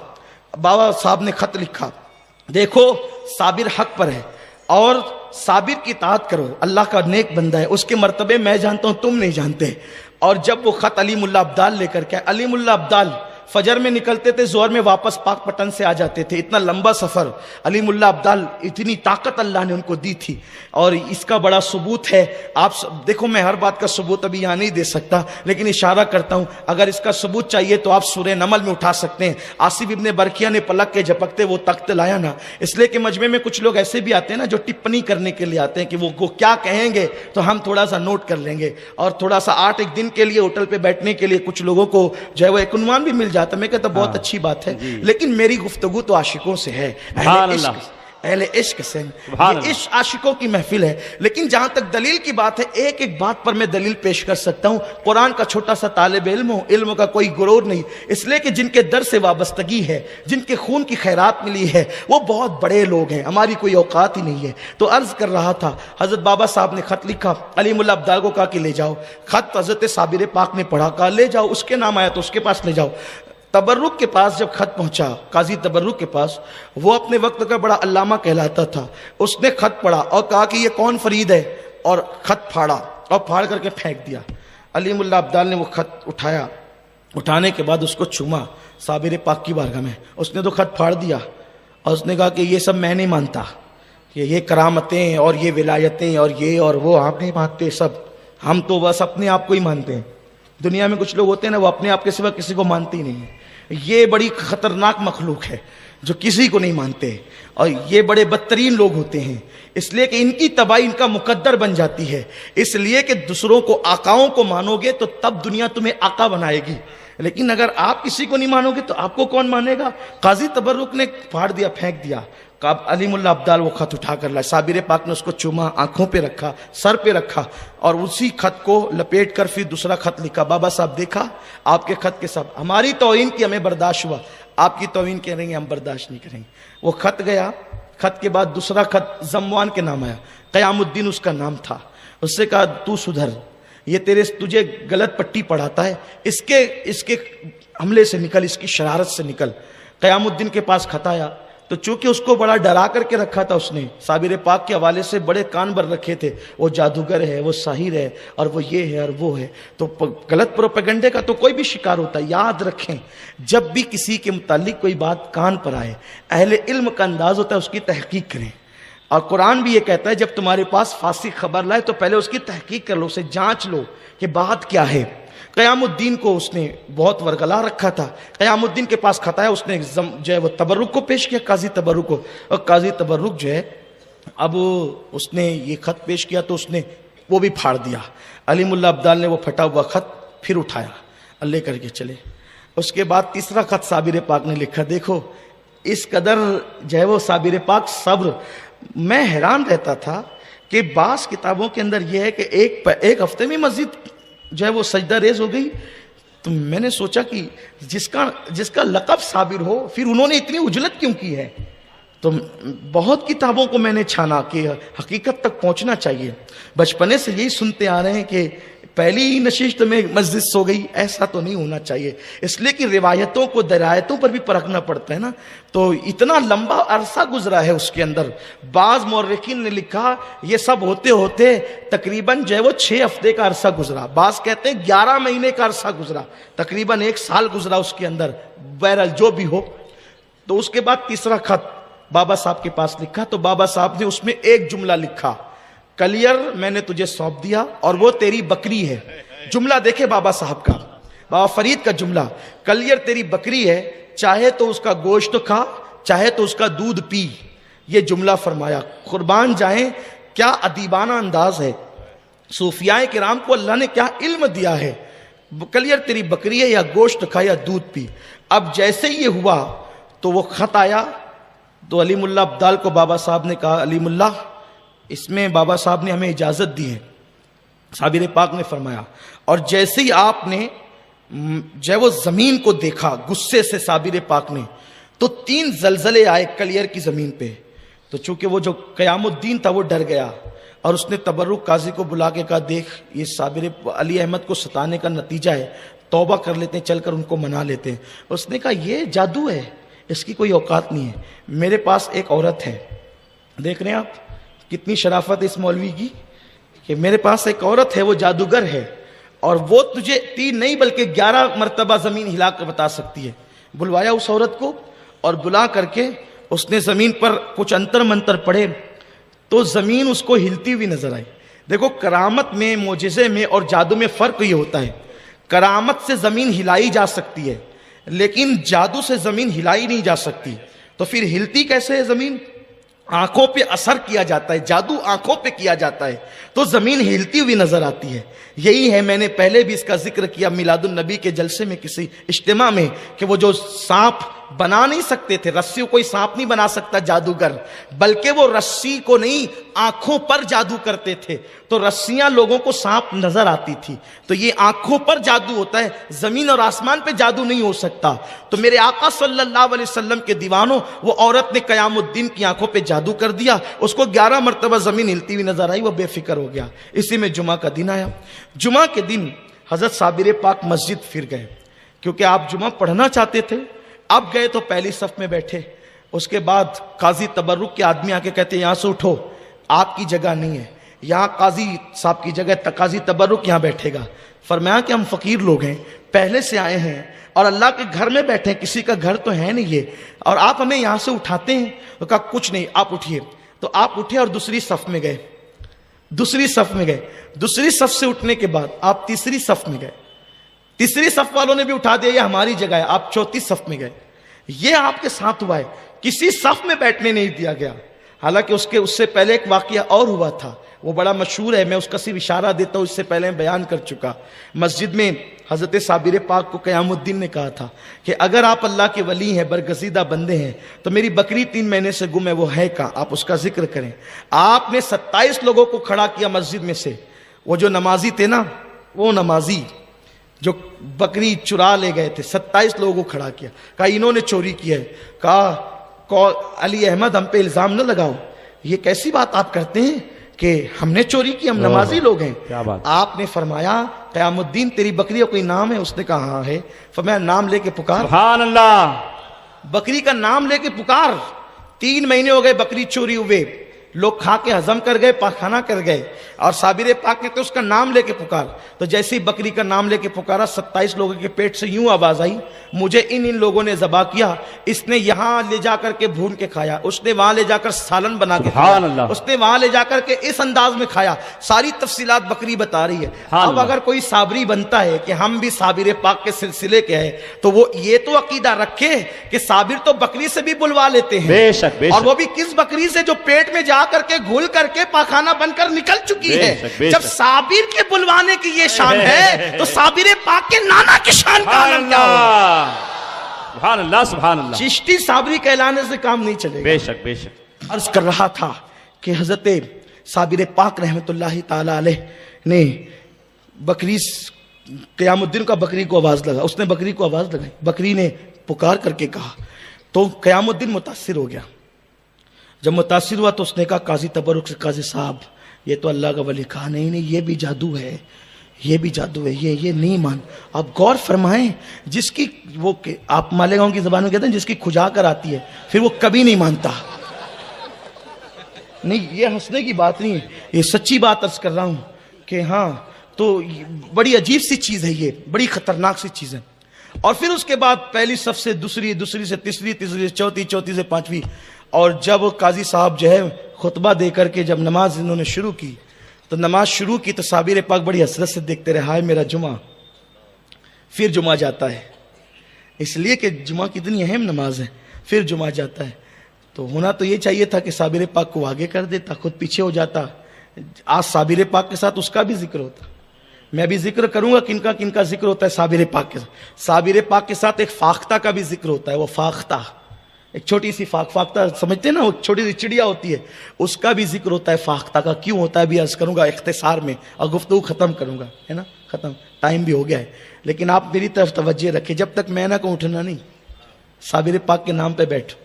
Speaker 1: بابا صاحب نے خط لکھا، دیکھو صابر حق پر ہے اور صابر کی اطاعت کرو، اللہ کا نیک بندہ ہے، اس کے مرتبے میں جانتا ہوں تم نہیں جانتے۔ اور جب وہ خط علی ملا عبدال لے کر کے، علی ملا عبدال فجر میں نکلتے تھے، زہر میں واپس پاک پٹن سے آ جاتے تھے، اتنا لمبا سفر، علی ملا عبدال، اتنی طاقت اللہ نے ان کو دی تھی، اور اس کا بڑا ثبوت ہے۔ آپ دیکھو میں ہر بات کا ثبوت ابھی یہاں نہیں دے سکتا، لیکن اشارہ کرتا ہوں، اگر اس کا ثبوت چاہیے تو آپ سورہ نمل میں اٹھا سکتے ہیں۔ آصف ابن برقیہ نے پلک کے جھپکتے وہ تخت لایا نا، اس لیے کہ مجمع میں کچھ لوگ ایسے بھی آتے ہیں نا جو ٹپنی کرنے کے لیے آتے ہیں کہ وہ کیا کہیں گے تو ہم تھوڑا سا نوٹ کر لیں گے، اور تھوڑا سا 8 دن کے لیے ہوٹل پہ بیٹھنے کے لیے کچھ لوگوں کو جو ہے وہ ایک عنوان بھی مل جاتا ہے۔ میں کہتا بہت اچھی بات ہے، لیکن میری گفتگو تو عاشقوں سے ہے، اہل عشق سے،
Speaker 2: سبحان
Speaker 1: یہ
Speaker 2: اللہ۔
Speaker 1: عشق عاشقوں کی محفل ہے۔ لیکن جہاں تک دلیل کی بات ہے، ایک ایک بات پر میں دلیل پیش کر سکتا ہوں۔ قرآن کا چھوٹا سا طالب علم ہوں، علم کا کوئی غرور نہیں، اس لیے کہ جن کے در سے وابستگی ہے، جن کے خون کی خیرات ملی ہے، وہ بہت بڑے لوگ ہیں، ہماری کوئی اوقات ہی نہیں ہے۔ تو عرض کر رہا تھا، حضرت بابا صاحب نے خط لکھا، علیم اللہ عبدال کو کہا کہ لے جاؤ۔ خط حضرت صابر پاک نے پڑھا، کہا لے جاؤ، اس کے نام آیا تو اس کے پاس لے جاؤ۔ تبرک کے پاس جب خط پہنچا، قاضی تبرک کے پاس، وہ اپنے وقت کا بڑا علامہ کہلاتا تھا، اس نے خط پڑھا اور کہا کہ یہ کون فرید ہے، اور خط پھاڑا اور پھاڑ کر کے پھینک دیا۔ علیم اللہ عبدال نے وہ خط اٹھایا، اٹھانے کے بعد اس کو چوما صابر پاک کی بارگاہ میں، اس نے تو خط پھاڑ دیا اور اس نے کہا کہ یہ سب میں نہیں مانتا، یہ کرامتیں اور یہ ولایتیں اور یہ اور وہ آپ نہیں مانتے سب، ہم تو بس اپنے آپ کو ہی مانتے ہیں۔ دنیا میں کچھ لوگ ہوتے ہیں نا، وہ اپنے آپ کے سوا کسی کو مانتے ہی نہیں ہیں۔ یہ بڑی خطرناک مخلوق ہے جو کسی کو نہیں مانتے، اور یہ بڑے بدترین لوگ ہوتے ہیں، اس لیے کہ ان کی تباہی ان کا مقدر بن جاتی ہے۔ اس لیے کہ دوسروں کو، آقاؤں کو مانو گے تو تب دنیا تمہیں آقا بنائے گی، لیکن اگر آپ کسی کو نہیں مانو گے تو آپ کو کون مانے گا؟ قاضی تبرک نے پھاڑ دیا، پھینک دیا۔ علیم اللہ عبدال وہ خط اٹھا کر لائے، صابر پاک نے اس کو چوما، آنکھوں پہ رکھا، سر پہ رکھا، اور اسی خط کو لپیٹ کر پھر دوسرا خط لکھا۔ بابا صاحب دیکھا آپ کے خط کے سب، ہماری توہین کی ہمیں برداشت ہوا، آپ کی توہین کہہ رہے ہیں ہم برداشت نہیں کریں گے۔ وہ خط گیا، خط کے بعد دوسرا خط زموان کے نام آیا، قیام الدین اس کا نام تھا۔ اس سے کہا تو سدھر، یہ تجھے غلط پٹی پڑھاتا ہے، اس کے حملے سے نکل، اس کی شرارت سے نکل۔ قیام الدین کے پاس خط آیا، تو چونکہ اس کو بڑا ڈرا کر کے رکھا تھا، اس نے صابر پاک کے حوالے سے بڑے کان بر رکھے تھے، وہ جادوگر ہے، وہ ساحر ہے، اور وہ یہ ہے اور وہ ہے، تو غلط پروپیگنڈے کا تو کوئی بھی شکار ہوتا ہے۔ یاد رکھیں، جب بھی کسی کے متعلق کوئی بات کان پر آئے، اہل علم کا انداز ہوتا ہے اس کی تحقیق کریں، اور قرآن بھی یہ کہتا ہے جب تمہارے پاس فاسق خبر لائے تو پہلے اس کی تحقیق کر لو، اسے جانچ لو کہ بات کیا ہے۔ قیام الدین کو اس نے بہت ورگلا رکھا تھا، قیام الدین کے پاس خط آیا، اس نے جو ہے وہ تبرک کو پیش کیا، قاضی تبرک کو، اور قاضی تبرک جو ہے اب اس نے یہ خط پیش کیا تو اس نے وہ بھی پھاڑ دیا۔ علیم اللہ عبدال نے وہ پھٹا ہوا خط پھر اٹھایا اور لے کر کے چلے۔ اس کے بعد تیسرا خط صابر پاک نے لکھا، دیکھو اس قدر جو ہے وہ صابر پاک صبر، میں حیران رہتا تھا کہ بعض کتابوں کے اندر یہ ہے کہ ایک ہفتے میں مسجد جو ہے وہ سجدہ ریز ہو گئی، تو میں نے سوچا کہ جس کا لقب صابر ہو، پھر انہوں نے اتنی اجلت کیوں کی ہے؟ تو بہت کتابوں کو میں نے چھانا کہ حقیقت تک پہنچنا چاہیے۔ بچپنے سے یہی سنتے آ رہے ہیں کہ پہلی ہی نشست میں مسجد سو گئی، ایسا تو نہیں ہونا چاہیے، اس لیے کہ روایتوں کو درایتوں پر بھی پرکھنا پڑتا ہے نا۔ تو اتنا لمبا عرصہ گزرا ہے اس کے اندر، بعض مورخین نے لکھا یہ سب ہوتے ہوتے تقریباً جو ہے وہ 6 ہفتے کا عرصہ گزرا، بعض کہتے ہیں 11 مہینے کا عرصہ گزرا، تقریباً 1 سال گزرا اس کے اندر۔ بہرحال جو بھی ہو، تو اس کے بعد تیسرا خط بابا صاحب کے پاس لکھا، تو بابا صاحب نے اس میں ایک جملہ لکھا، کلیئر میں نے تجھے سونپ دیا اور وہ تیری بکری ہے۔ جملہ دیکھے بابا صاحب کا، بابا فرید کا جملہ، کلیئر تیری بکری ہے، چاہے تو اس کا گوشت کھا، چاہے تو اس کا دودھ پی۔ یہ جملہ فرمایا، قربان جائیں کیا ادیبانہ انداز ہے، صوفیاء کرام کو اللہ نے کیا علم دیا ہے۔ کلیئر تیری بکری ہے، یا گوشت کھا یا دودھ پی۔ اب جیسے یہ ہوا تو وہ خط آیا، تو علیم اللہ عبدال کو بابا صاحب نے کہا، علیم اللہ اس میں بابا صاحب نے ہمیں اجازت دی ہے۔ صابر پاک نے فرمایا، اور جیسے ہی آپ نے جو ہے وہ زمین کو دیکھا غصے سے صابر پاک نے، تو 3 زلزلے آئے کلیئر کی زمین پہ۔ تو چونکہ وہ جو قیام الدین تھا وہ ڈر گیا، اور اس نے تبرک قاضی کو بلا کے کہا، دیکھ یہ صابر علی احمد کو ستانے کا نتیجہ ہے، توبہ کر لیتے ہیں، چل کر ان کو منا لیتے ہیں۔ اس نے کہا یہ جادو ہے، اس کی کوئی اوقات نہیں ہے، میرے پاس ایک عورت ہے۔ دیکھ رہے ہیں آپ کتنی شرافت اس مولوی کی، کہ میرے پاس ایک عورت ہے، وہ جادوگر ہے، اور وہ تجھے 3 نہیں بلکہ 11 مرتبہ زمین ہلا کر بتا سکتی ہے۔ بلوایا اس عورت کو، اور بلا کر کے اس نے زمین پر کچھ انتر منتر پڑھے، تو زمین اس کو ہلتی ہوئی نظر آئی۔ دیکھو کرامت میں، معجزے میں اور جادو میں فرق یہ ہوتا ہے، کرامت سے زمین ہلائی جا سکتی ہے لیکن جادو سے زمین ہلائی نہیں جا سکتی۔ تو پھر ہلتی کیسے ہے زمین؟ آنکھوں پہ اثر کیا جاتا ہے، جادو آنکھوں پہ کیا جاتا ہے، تو زمین ہلتی ہوئی نظر آتی ہے۔ یہی ہے، میں نے پہلے بھی اس کا ذکر کیا میلاد النبی کے جلسے میں کسی اجتماع میں، کہ وہ جو سانپ بنا نہیں سکتے تھے. رسی کو کوئی سانپ نہیں بنا سکتا جادوگر, بلکہ وہ رسی کو نہیں آنکھوں پر جادو کرتے تھے. تو رسیاں لوگوں کو سانپ نظر آتی تھی. تو یہ آنکھوں پر جادو ہوتا ہے, زمین اور آسمان پہ جادو نہیں ہو سکتا. تو میرے آقا صلی اللہ علیہ وسلم کے دیوانوں, وہ عورت نے قیام الدین کی آنکھوں پہ جادو کر دیا. اس کو 11 مرتبہ زمین ہلتی ہوئی نظر آئی, وہ بے فکر ہو گیا. اسی میں جمعہ کا دن آیا. جمعہ کے دن حضرت صابر پاک مسجد پھر گئے, کیونکہ آپ جمعہ پڑھنا چاہتے تھے. اب گئے تو پہلی صف میں بیٹھے. اس کے بعد قاضی تبرک کے آدمی آ کے کہتے ہیں یہاں سے اٹھو, آپ کی جگہ نہیں ہے, یہاں قاضی صاحب کی جگہ, قاضی تبرک یہاں بیٹھے گا. فرمایا کہ ہم فقیر لوگ ہیں, پہلے سے آئے ہیں اور اللہ کے گھر میں بیٹھے ہیں, کسی کا گھر تو ہے نہیں یہ, اور آپ ہمیں یہاں سے اٹھاتے ہیں. تو کہا کچھ نہیں, آپ اٹھیے. تو آپ اٹھے اور دوسری صف میں گئے. دوسری صف سے اٹھنے کے بعد آپ تیسری صف میں گئے. تیسری صف والوں نے بھی اٹھا دیا, یہ ہماری جگہ ہے. آپ چوتھی صف میں گئے. یہ آپ کے ساتھ ہوا ہے, کسی صف میں بیٹھنے نہیں دیا گیا. حالانکہ اس سے پہلے ایک واقعہ اور ہوا تھا, وہ بڑا مشہور ہے, میں اس کا صرف اشارہ دیتا ہوں, اس سے پہلے میں بیان کر چکا. مسجد میں حضرت صابر پاک کو قیام الدین نے کہا تھا کہ اگر آپ اللہ کے ولی ہیں, برگزیدہ بندے ہیں, تو میری بکری 3 مہینے سے گم ہے, وہ ہے کہاں, آپ اس کا ذکر کریں. آپ نے 27 لوگوں کو کھڑا کیا مسجد میں سے. وہ جو نمازی تھے نا, وہ نمازی جو بکری چرا لے گئے تھے, 27 لوگوں کو کھڑا کیا. کہا انہوں نے چوری کی ہے. کہا علی احمد ہم پہ الزام نہ لگاؤ, یہ کیسی بات آپ کرتے ہیں کہ ہم نے چوری کی, ہم نمازی لوگ ہیں. آپ نے فرمایا قیام الدین تیری بکری کا کوئی نام ہے؟ اس نے کہا ہاں ہے. فرمایا نام لے کے پکار.
Speaker 2: سبحان اللہ.
Speaker 1: بکری کا نام لے کے پکار. 3 مہینے ہو گئے بکری چوری ہوئے, لوگ کھا کے ہضم کر گئے, پاخانہ کر گئے, اور صابر پاک نے تو اس کا نام لے کے پکار. تو جیسے ہی بکری کا نام لے کے پکارا, 27 لوگوں کے پیٹ سے یوں آواز آئی, مجھے ان لوگوں نے ذبح کیا. اس نے یہاں لے جا کر کے بھون کے کھایا, اس نے وہاں لے جا کر سالن بنا کے کھایا, اس نے وہاں لے جا کر کے اس انداز میں کھایا. ساری تفصیلات بکری بتا رہی ہے. اب اگر کوئی صابری بنتا ہے کہ ہم بھی صابر پاک کے سلسلے کے ہیں, تو وہ یہ تو عقیدہ رکھے کہ صابر تو بکری سے بھی بلوا لیتے ہیں,
Speaker 2: بے شک, بے شک.
Speaker 1: اور وہ بھی کس بکری سے جو پیٹ میں جا کر کے گھل کر کے پاخانہ بن کر نکل چکی ہے. جب صابر کے بلوانے کی یہ شان ہے, تو صابر پاک کے نانا کی شان کا عالم کیا ہوگا.
Speaker 2: سبحان اللہ, سبحان اللہ.
Speaker 1: چشتی صابری کہلانے سے کام نہیں چلے گا.
Speaker 2: بے شک, بے شک.
Speaker 1: عرض کر رہا تھا کہ حضرت صابر پاک رحمت اللہ تعالی علیہ نے بکری, قیام الدین کا بکری کو آواز لگا, اس نے بکری کو آواز لگائی, بکری نے پکار کر کے کہا. تو قیام الدین متاثر ہو گیا. جب متاثر ہوا تو اس نے کہا قاضی تبرک سے, قاضی صاحب یہ تو اللہ کا ولی. کہا نہیں نہیں, یہ بھی جادو ہے, یہ بھی جادو ہے, یہ نہیں مان. آپ غور فرمائیں, جس کی وہ آپ مالیگاؤں کی زبان میں کہتے ہیں جس کی کھجا کر آتی ہے پھر وہ کبھی نہیں مانتا. نہیں, یہ ہنسنے کی بات نہیں ہے, یہ سچی بات عرض کر رہا ہوں کہ ہاں, تو بڑی عجیب سی چیز ہے, یہ بڑی خطرناک سی چیز ہے. اور پھر اس کے بعد پہلی صف سے دوسری, دوسری سے تیسری, تیسری سے چوتھی, چوتھی سے پانچویں. اور جب قاضی صاحب جو ہے خطبہ دے کر کے جب نماز انہوں نے شروع کی, تو نماز شروع کی تو صابر پاک بڑی حسرت سے دیکھتے رہے, ہائے میرا جمعہ. پھر جمعہ جاتا ہے, اس لیے کہ جمعہ کتنی اہم نماز ہے. پھر جمعہ جاتا ہے, تو ہونا تو یہ چاہیے تھا کہ صابر پاک کو آگے کر دیتا, خود پیچھے ہو جاتا. آج صابر پاک کے ساتھ اس کا بھی ذکر ہوتا. میں بھی ذکر کروں گا کن کا ذکر ہوتا ہے صابر پاک کے ساتھ. صابر پاک کے ساتھ ایک فاختہ کا بھی ذکر ہوتا ہے. وہ فاختہ ایک چھوٹی سی فاختہ سمجھتے ہیں نا, وہ چھوٹی سی چڑیا ہوتی ہے, اس کا بھی ذکر ہوتا ہے فاختہ کا. کیوں ہوتا ہے بھی عرض کروں گا اختصار میں, اور گفتگو ختم کروں گا, ہے نا, ختم, ٹائم بھی ہو گیا ہے. لیکن آپ میری طرف توجہ رکھیں, جب تک میں نہ کہوں اٹھنا نہیں, صابر پاک کے نام پہ بیٹھو.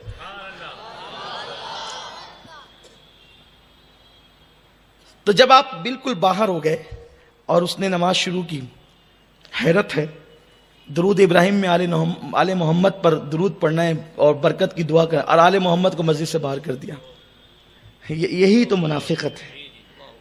Speaker 1: تو جب آپ بالکل باہر ہو گئے اور اس نے نماز شروع کی, حیرت ہے, درود ابراہیم میں آل محمد پر درود پڑھنا ہے اور برکت کی دعا کرنا, اور آل محمد کو مسجد سے باہر کر دیا. یہی تو منافقت ہے,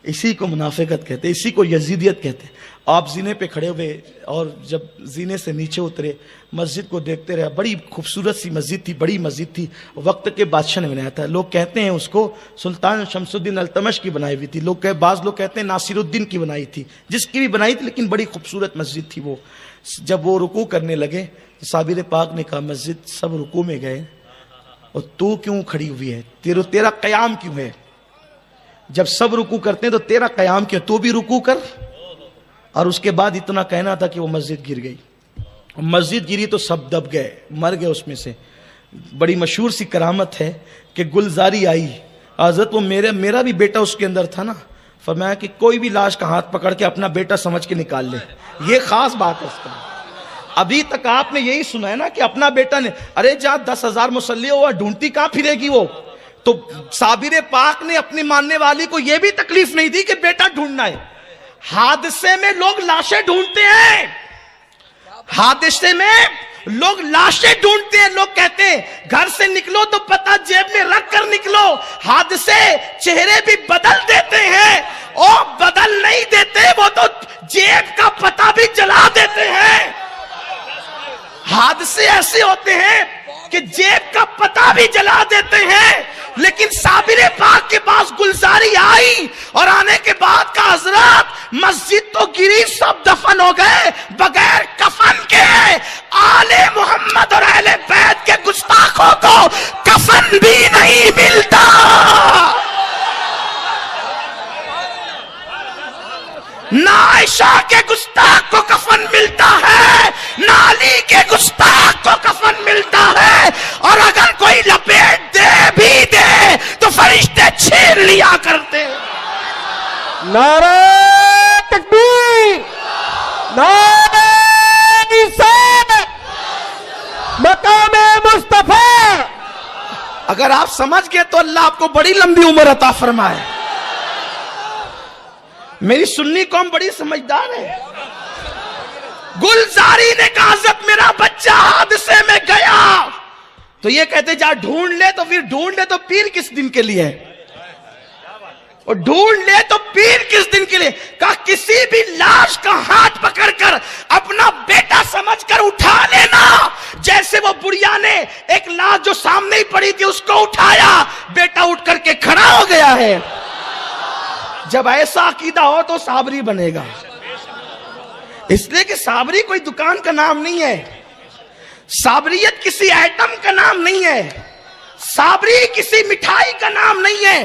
Speaker 1: اسی کو منافقت کہتے ہیں, اسی کو یزیدیت کہتے ہیں. آپ زینے پہ کھڑے ہوئے اور جب زینے سے نیچے اترے, مسجد کو دیکھتے رہے. بڑی خوبصورت سی مسجد تھی, بڑی مسجد تھی, وقت کے بادشاہ نے بنایا تھا. لوگ کہتے ہیں اس کو سلطان شمس الدین التمش کی بنائی ہوئی تھی, بعض لوگ کہتے ہیں ناصر الدین کی بنائی تھی, جس کی بھی بنائی تھی, لیکن بڑی خوبصورت مسجد تھی وہ. جب وہ رکوع کرنے لگے, صابر پاک نے کہا مسجد سب رکوع میں گئے اور تو کیوں کھڑی ہوئی ہے, تیرا قیام کیوں ہے؟ جب سب رکوع کرتے ہیں تو تیرا قیام کیوں, تو بھی رکوع کر. اور اس کے بعد اتنا کہنا تھا کہ وہ مسجد گر گئی. مسجد گری تو سب دب گئے, مر گئے اس میں سے. بڑی مشہور سی کرامت ہے کہ گلزاری آئی حضرت، وہ میرا بھی بیٹا اس کے اندر تھا نا، فرمایا کہ کوئی بھی لاش کا ہاتھ پکڑ کے اپنا بیٹا سمجھ کے نکال لے، یہ خاص بات ہے اس کا۔ ابھی تک آپ نے یہی سنا ہے نا کہ اپنا بیٹا نے، ارے جہاں 10,000 مسلح ہوا ڈھونڈتی کہاں پھرے گی وہ؟ تو صابر پاک نے اپنی ماننے والی کو یہ بھی تکلیف نہیں دی کہ بیٹا ڈھونڈنا ہے۔ حادثے میں لوگ لاشیں ڈھونڈتے ہیں، حادثے میں لوگ لاشیں ڈھونڈتے ہیں، لوگ کہتے ہیں گھر سے نکلو تو پتہ جیب میں رکھ کر نکلو۔ حادثے چہرے بھی بدل دیتے ہیں، اور بدل نہیں دیتے، وہ تو جیب کا پتہ بھی جلا دیتے ہیں۔ حادثے ایسے ہوتے ہیں کہ جیب کا پتہ بھی جلا دیتے ہیں، لیکن صابر پاک کے پاس گلزاری آئی، اور آنے کے بعد کا حضرات مسجد تو گری، سب دفن ہو گئے بغیر کفن کے۔ آل محمد اور اہل بیت کے گستاخوں کو کفن بھی نہیں ملتا۔ نہ عائشہ کے گستاخ کو کفن ملتا ہے، نہ علی کے گستاخ کو کفن ملتا ہے، اور اگر کوئی لپیٹ دے بھی دے تو فرشتے چھین لیا کرتے۔
Speaker 3: نعرہ تکبیر، نعرہ رسالت، مقام مصطفیٰ۔
Speaker 1: اگر آپ سمجھ گئے تو اللہ آپ کو بڑی لمبی عمر عطا فرمائے۔ میری سنی قوم بڑی سمجھدار ہے۔ گلزاری نے کہا حضرت میرا بچہ حادثے میں گیا، تو یہ کہتے جا ڈھونڈ لے، تو پھر ڈھونڈ لے تو پیر کس دن کے لیے ہے؟ اور ڈھونڈ لے تو پیر کس دن کے لیے؟ کہا کسی بھی لاش کا ہاتھ پکڑ کر اپنا بیٹا سمجھ کر اٹھا لینا، جیسے وہ بڑھیا نے ایک لاش جو سامنے ہی پڑی تھی اس کو اٹھایا، بیٹا اٹھ کر کے کھڑا ہو گیا ہے۔ جب ایسا عقیدہ ہو تو صابری بنے گا، اس لیے کہ صابری کوئی دکان کا نام نہیں ہے، صابریت کسی ایٹم کا نام نہیں ہے، صابری کسی مٹھائی کا نام نہیں ہے۔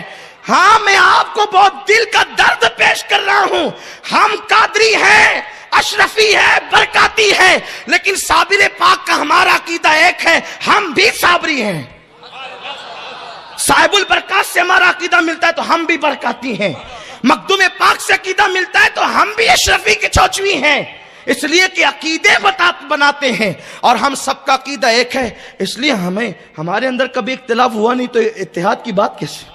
Speaker 1: ہاں میں آپ کو بہت دل کا درد پیش کر رہا ہوں، ہم قادری ہیں، اشرفی ہے، برکاتی ہے، لیکن صابر پاک کا ہمارا عقیدہ ایک ہے، ہم بھی صابری ہیں۔ صاحب البرکات سے ہمارا عقیدہ ملتا ہے تو ہم بھی برکاتی ہیں، مخدوم پاک سے عقیدہ ملتا ہے تو ہم بھی اشرفی کے چوچوی ہیں، اس لیے کہ عقیدے بناتے ہیں اور ہم سب کا عقیدہ ایک ہے، اس لیے ہمارے اندر کبھی اختلاف ہوا نہیں تو اتحاد کی بات کیسے؟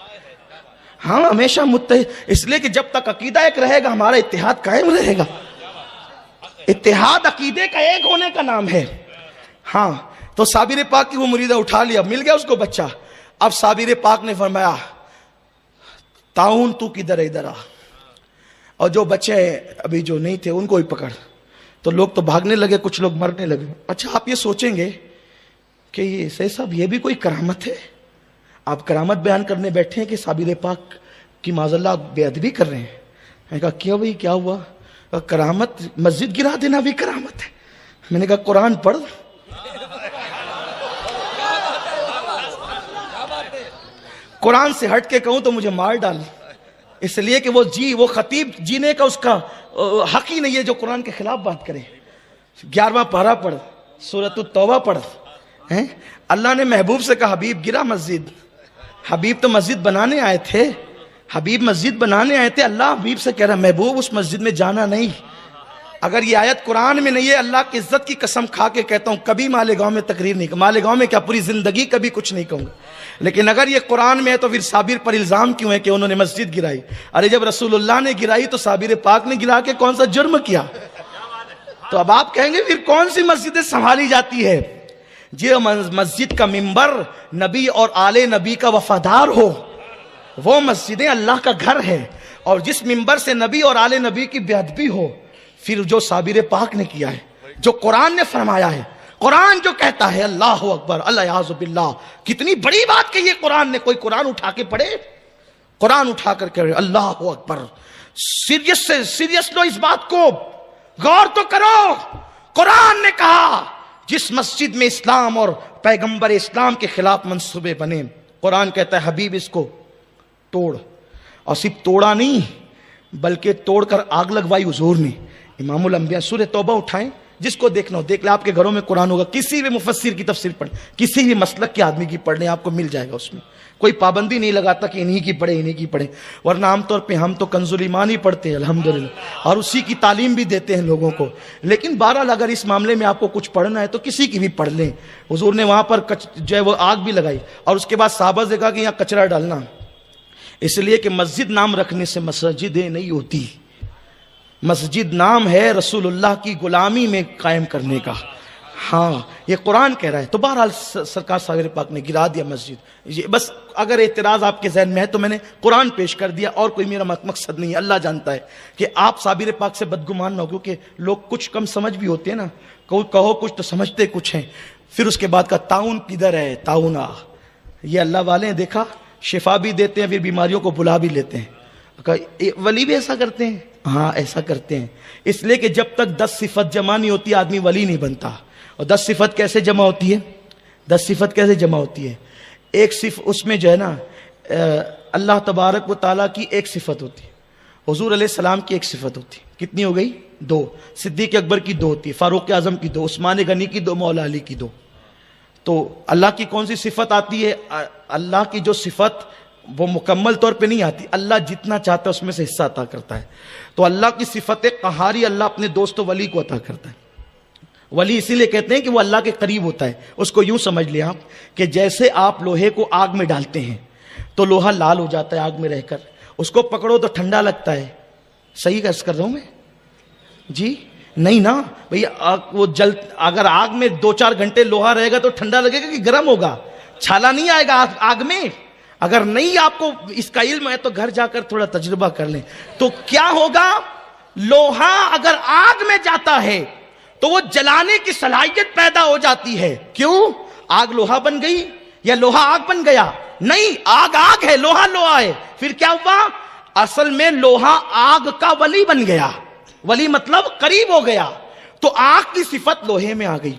Speaker 1: ہم ہمیشہ متحد، اس لیے کہ جب تک عقیدہ ایک رہے گا ہمارا اتحاد قائم رہے گا۔ اتحاد عقیدے کا ایک ہونے کا نام ہے۔ ہاں تو صابر پاک کی وہ مریدہ اٹھا لیا، مل گیا اس کو بچہ۔ اب صابر پاک نے فرمایا تعاون تو کدھر ادھر آ، اور جو بچے ابھی جو نہیں تھے ان کو ہی پکڑ۔ تو لوگ تو بھاگنے لگے، کچھ لوگ مرنے لگے۔ اچھا آپ یہ سوچیں گے کہ یہ سید صاحب یہ بھی کوئی کرامت ہے؟ آپ کرامت بیان کرنے بیٹھے ہیں کہ صابر پاک کی معاذاللہ بے ادبی کر رہے ہیں۔ میں نے کہا کیوں بھائی کیا ہوا؟ کرامت مسجد گرا دینا بھی کرامت ہے۔ میں نے کہا قرآن پڑھ، قرآن سے ہٹ کے کہوں تو مجھے مار ڈال، اس لیے کہ وہ خطیب جینے کا اس کا حق ہی نہیں ہے جو قرآن کے خلاف بات کرے۔ 11واں پارہ پڑھ، سورۃ التوبہ پڑھ۔ اللہ نے محبوب سے کہا حبیب گرا مسجد، حبیب تو مسجد بنانے آئے تھے، حبیب مسجد بنانے آئے تھے، اللہ حبیب سے کہہ رہا محبوب اس مسجد میں جانا نہیں۔ اگر یہ آیت قرآن میں نہیں ہے، اللہ کی عزت کی قسم کھا کے کہتا ہوں کبھی مالیگاؤں میں تقریر نہیں کروں، مالیگاؤں میں کیا پوری زندگی کبھی کچھ نہیں کہوں گا۔ لیکن اگر یہ قرآن میں ہے تو پھر صابر پر الزام کیوں ہے کہ انہوں نے مسجد گرائی؟ ارے جب رسول اللہ نے گرائی تو صابر پاک نے گرا کے کون سا جرم کیا؟ تو اب آپ کہیں گے پھر کون سی مسجدیں سنبھالی جاتی ہے؟ جو مسجد کا ممبر نبی اور آل نبی کا وفادار ہو وہ مسجدیں اللہ کا گھر ہے، اور جس ممبر سے نبی اور آل نبی کی بے ادبی ہو، پھر جو صابر پاک نے کیا ہے، جو قرآن نے فرمایا ہے، قرآن جو کہتا ہے اللہ اکبر اللہ یعوذ باللہ، کتنی بڑی بات کہی ہے قرآن نے۔ کوئی قرآن اٹھا کے پڑھے، قرآن اٹھا کر کہے اللہ اکبر، سیریس لو، اس بات کو غور تو کرو۔ قرآن نے کہا جس مسجد میں اسلام اور پیغمبر اسلام کے خلاف منصوبے بنے، قرآن کہتا ہے حبیب اس کو توڑ، اور صرف توڑا نہیں بلکہ توڑ کر آگ لگوائی حضور نے۔ امام الانبیاء سورہ توبہ اٹھائیں، جس کو دیکھنا ہو دیکھ لیں. آپ کے گھروں میں قرآن ہوگا, کسی بھی مفسر کی تفسیر پڑھ, کسی بھی مسلک کے آدمی کی پڑھ لیں, آپ کو مل جائے گا. اس میں کوئی پابندی نہیں لگاتا کہ انہی کی پڑھے انہی کی پڑھے, ورنہ عام طور پہ ہم تو کنز الایمان ہی پڑھتے ہیں الحمدللہ, اور اسی کی تعلیم بھی دیتے ہیں لوگوں کو. لیکن بہرحال اگر اس معاملے میں آپ کو کچھ پڑھنا ہے تو کسی کی بھی پڑھ لیں. حضور نے وہاں پر جو ہے وہ آگ بھی لگائی, اور اس کے بعد صحابہ سے کہا کہ یہاں کچرا ڈالنا, اس لیے کہ مسجد نام رکھنے سے مسجدیں نہیں ہوتی. مسجد نام ہے رسول اللہ کی غلامی میں قائم کرنے کا. ہاں یہ قرآن کہہ رہا ہے. تو بہرحال سرکار صابر پاک نے گرا دیا مسجد. یہ بس اگر اعتراض آپ کے ذہن میں ہے تو میں نے قرآن پیش کر دیا, اور کوئی میرا مقصد نہیں ہے. اللہ جانتا ہے کہ آپ صابر پاک سے بدگمان نہ ہو, کیونکہ لوگ کچھ کم سمجھ بھی ہوتے ہیں نا, کہو کچھ تو سمجھتے کچھ ہیں. پھر اس کے بعد کا تعاون کدھر ہے, تعاون یہ اللہ والے ہیں, دیکھا شفا بھی دیتے ہیں, پھر بیماریوں کو بلا بھی لیتے ہیں. ولی بھی ایسا کرتے ہیں, ہاں ایسا کرتے ہیں. اس لیے کہ جب تک 10 صفت جمع نہیں ہوتی آدمی ولی نہیں بنتا. اور 10 صفت کیسے جمع ہوتی ہے, 10 صفت کیسے جمع ہوتی ہے؟ ایک صفت اس میں جو ہے نا اللہ تبارک و تعالیٰ کی ایک صفت ہوتی ہے, حضور علیہ السلام کی ایک صفت ہوتی ہے. کتنی ہو گئی؟ 2. صدیق اکبر کی 2 ہوتی ہے, فاروق اعظم کی 2, عثمان غنی کی 2, مولا علی کی 2. تو اللہ کی کون سی صفت آتی ہے؟ اللہ کی جو صفت وہ مکمل طور پہ نہیں آتی, اللہ جتنا چاہتا ہے اس میں سے حصہ عطا کرتا ہے. تو اللہ کی صفت قہاری اللہ اپنے دوست ولی کو عطا کرتا ہے. ولی اسی لیے کہتے ہیں کہ وہ اللہ کے قریب ہوتا ہے. اس کو یوں سمجھ لیں آپ کہ جیسے آپ لوہے کو آگ میں ڈالتے ہیں تو لوہا لال ہو جاتا ہے آگ میں رہ کر, اس کو پکڑو تو ٹھنڈا لگتا ہے. صحیح عرض کر رہا ہوں میں جی؟ نہیں نا بھئی, وہ اگر آگ میں 2-4 گھنٹے لوہا رہے گا تو ٹھنڈا لگے گا کہ گرم ہوگا؟ چھالا نہیں آئے گا آگ میں. اگر نہیں آپ کو اس کا علم ہے تو گھر جا کر تھوڑا تجربہ کر لیں. تو کیا ہوگا, لوہا اگر آگ میں جاتا ہے تو وہ جلانے کی صلاحیت پیدا ہو جاتی ہے. کیوں؟ آگ لوہا بن گئی یا لوہا آگ بن گیا؟ نہیں, آگ ہے, لوہا ہے. پھر کیا ہوا؟ اصل میں لوہا آگ کا ولی بن گیا. ولی مطلب قریب ہو گیا. تو آگ کی صفت لوہے میں آ گئی,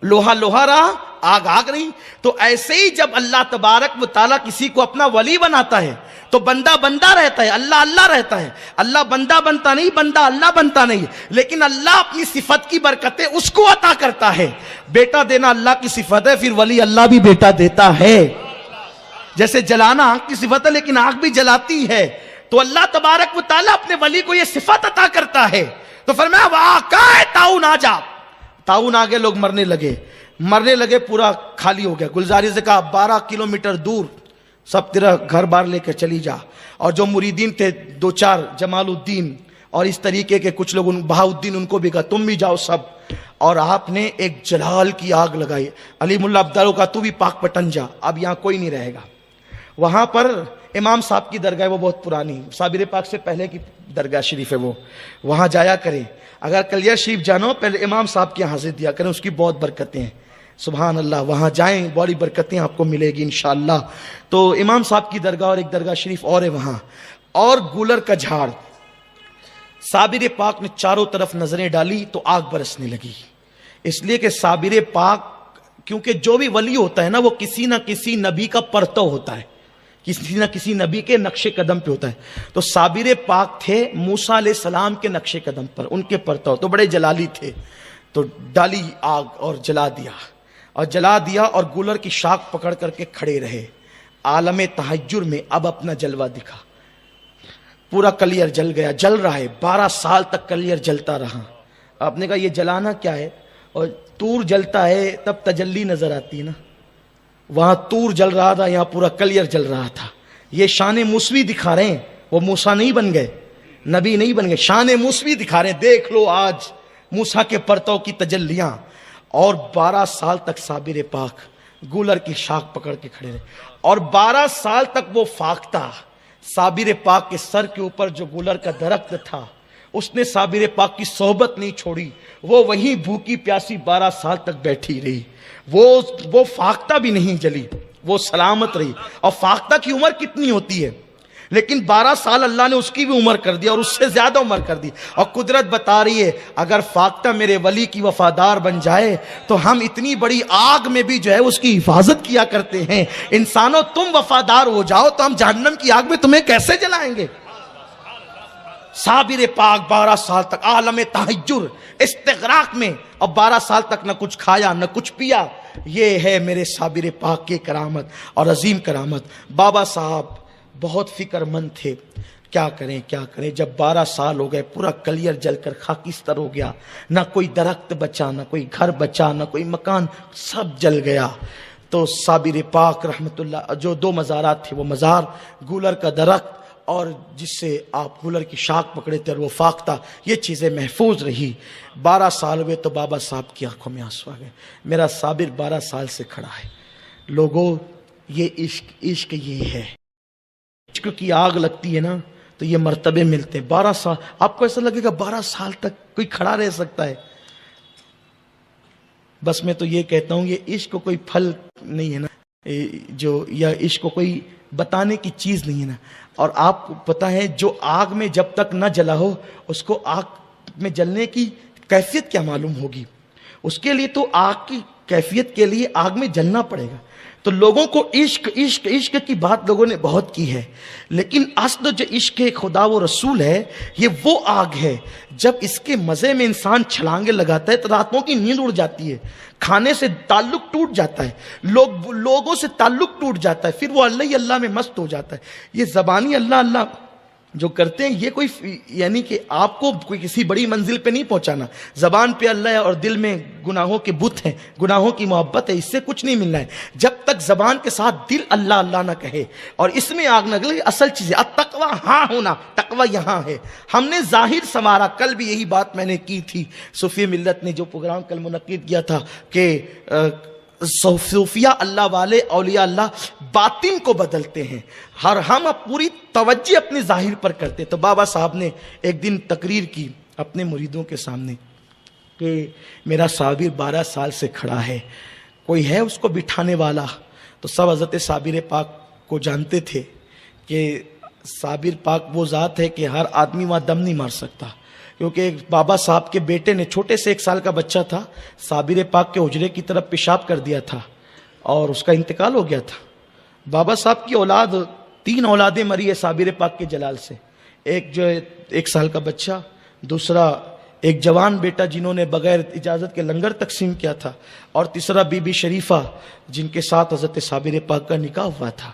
Speaker 1: لوہا رہا, آگ رہی. تو ایسے ہی جب اللہ تبارک و تعالیٰ کسی کو اپنا ولی بناتا ہے تو بندہ رہتا ہے, اللہ رہتا ہے. اللہ بندہ بنتا نہیں, بندہ اللہ بنتا نہیں. لیکن اللہ اپنی صفت کی برکتیں اس کو عطا کرتا ہے. بیٹا دینا اللہ کی صفت ہے, پھر ولی اللہ بھی بیٹا دیتا ہے. جیسے جلانا آگ کی صفت ہے لیکن آگ بھی جلاتی ہے. تو اللہ تبارک و تعالیٰ اپنے ولی کو یہ صفت عطا کرتا ہے. تو فرمایا واقع تعاون آ جا. تعاون آ گئے, لوگ مرنے لگے, پورا خالی ہو گیا. گلزاری سے کہا 12 کلومیٹر دور سب تیرا گھر بار لے کر چلی جا. اور جو مریدین تھے 2-4 جمال الدین اور اس طریقے کے کچھ لوگ, بہاؤدین, ان کو بھی کہا تم بھی جاؤ سب. اور آپ نے ایک جلال کی آگ لگائی. علی ملا عبداللہ کا تو بھی پاک پٹن جا, اب یہاں کوئی نہیں رہے گا. وہاں پر امام صاحب کی درگاہ, وہ بہت پرانی, صابر پاک سے پہلے کی درگاہ شریف ہے, وہ وہاں جایا کریں. اگر کلیہ شریف جانو پہلے امام صاحب کے حاضر دیا کریں, اس کی بہت برکتیں ہیں. سبحان اللہ, وہاں جائیں, بڑی برکتیں آپ کو ملے گی انشاءاللہ. تو امام صاحب کی درگاہ اور ایک درگاہ شریف اور ہے وہاں, اور گولر کا جھاڑ. صابر پاک نے چاروں طرف نظریں ڈالی تو آگ برسنے لگی. اس لیے کہ صابر پاک, کیونکہ جو بھی ولی ہوتا ہے نا وہ کسی نہ کسی نبی کا پرتو ہوتا ہے, کسی نہ کسی نبی کے نقش قدم پہ ہوتا ہے. تو صابر پاک تھے موسیٰ علیہ السلام کے نقش قدم پر, ان کے پرتو, تو بڑے جلالی تھے. تو ڈالی آگ اور جلا دیا اور گولر کی شاخ پکڑ کر کے کھڑے رہے. عالم تحجر میں اب اپنا جلوہ دکھا. پورا کلیئر جل گیا, جل رہا ہے, 12 سال تک کلیئر جلتا رہا. آپ نے کہا یہ جلانا کیا ہے؟ اور تور جلتا ہے تب تجلی نظر آتی ہے نا, وہاں تور جل رہا تھا, یہاں پورا کلیئر جل رہا تھا. یہ شان موسوی دکھا رہے ہیں, وہ موسیٰ نہیں بن گئے, نبی نہیں بن گئے, شان موسوی دکھا رہے ہیں. دیکھ لو آج موسیٰ کے پرتو کی تجلیاں. اور 12 سال تک صابر پاک گولر کی شاخ پکڑ کے کھڑے رہے, اور 12 سال تک وہ فاختہ صابر پاک کے سر کے اوپر جو گولر کا درخت تھا, اس نے صابر پاک کی صحبت نہیں چھوڑی. وہ وہیں بھوکی پیاسی 12 سال تک بیٹھی رہی. وہ فاختہ بھی نہیں جلی, وہ سلامت رہی. اور فاختہ کی عمر کتنی ہوتی ہے, لیکن 12 سال اللہ نے اس کی بھی عمر کر دی اور اس سے زیادہ عمر کر دی. اور قدرت بتا رہی ہے اگر فاختہ میرے ولی کی وفادار بن جائے تو ہم اتنی بڑی آگ میں بھی جو ہے اس کی حفاظت کیا کرتے ہیں. انسانوں تم وفادار ہو جاؤ تو ہم جہنم کی آگ میں تمہیں کیسے جلائیں گے. صابر پاک 12 سال تک عالم تحجر استغراق میں، اور 12 سال تک نہ کچھ کھایا نہ کچھ پیا. یہ ہے میرے صابر پاک کی کرامت اور عظیم کرامت. بابا صاحب بہت فکر مند تھے. کیا کریں جب 12 سال ہو گئے، پورا کلیئر جل کر خاکستر ہو گیا، نہ کوئی درخت بچا، نہ کوئی گھر بچا، نہ کوئی مکان، سب جل گیا. تو صابر پاک رحمت اللہ، جو 2 مزارات تھے، وہ مزار گولر کا درخت اور جس سے آپ گولر کی شاخ پکڑے تھے اور وہ فاختہ، یہ چیزیں محفوظ رہی. 12 سال ہوئے تو بابا صاحب کی آنکھوں میں آنسو آ گئے. میرا صابر 12 سال سے کھڑا ہے. لوگوں، یہ عشق یہ ہے. عشق کی آگ لگتی ہے نا تو یہ مرتبے ملتے ہیں. 12 سال آپ کو ایسا لگے گا 12 سال تک کوئی کھڑا رہ سکتا ہے؟ بس میں تو یہ کہتا ہوں، یہ عشق کوئی پھل نہیں ہے نا، جو یا عشق کوئی بتانے کی چیز نہیں ہے نا. اور آپ کو پتا ہے، جو آگ میں جب تک نہ جلا ہو اس کو آگ میں جلنے کی کیفیت کیا معلوم ہوگی؟ اس کے لیے تو آگ کی کیفیت کے لیے آگ میں جلنا پڑے گا. تو لوگوں کو عشق عشق عشق کی بات لوگوں نے بہت کی ہے، لیکن اصل جو عشق خدا و رسول ہے، یہ وہ آگ ہے جب اس کے مزے میں انسان چھلانگے لگاتا ہے تو راتوں کی نیند اڑ جاتی ہے، کھانے سے تعلق ٹوٹ جاتا ہے، لوگوں سے تعلق ٹوٹ جاتا ہے، پھر وہ اللہ ہی اللہ میں مست ہو جاتا ہے. یہ زبانی اللہ اللہ جو کرتے ہیں، یہ کوئی یعنی کہ آپ کو کوئی کسی بڑی منزل پہ نہیں پہنچانا. زبان پہ اللہ ہے اور دل میں گناہوں کے بت ہیں، گناہوں کی محبت ہے، اس سے کچھ نہیں ملنا ہے. جب تک زبان کے ساتھ دل اللہ اللہ نہ کہے اور اس میں آگ نہ لگے. اصل چیز ہے التقویٰ ہاں ہونا، تقویٰ یہاں ہے. ہم نے ظاہر سنوارا. کل بھی یہی بات میں نے کی تھی. صوفیہ ملت نے جو پروگرام کل منعقد کیا تھا کہ صوفیہ اللہ والے اولیاء اللہ باطن کو بدلتے ہیں، ہم پوری توجہ اپنے ظاہر پر کرتے. تو بابا صاحب نے ایک دن تقریر کی اپنے مریدوں کے سامنے کہ میرا صابر 12 سال سے کھڑا ہے، کوئی ہے اس کو بٹھانے والا؟ تو سب حضرت صابر پاک کو جانتے تھے کہ صابر پاک وہ ذات ہے کہ ہر آدمی وہاں دم نہیں مار سکتا. کیونکہ بابا صاحب کے بیٹے نے، چھوٹے سے 1 سال کا بچہ تھا، صابر پاک کے حجرے کی طرف پیشاب کر دیا تھا اور اس کا انتقال ہو گیا تھا. بابا صاحب کی اولاد 3 اولادیں مری ہے صابر پاک کے جلال سے. ایک جو 1 سال کا بچہ، دوسرا ایک جوان بیٹا جنہوں نے بغیر اجازت کے لنگر تقسیم کیا تھا، اور تیسرا بی بی شریفہ جن کے ساتھ حضرت صابر پاک کا نکاح ہوا تھا.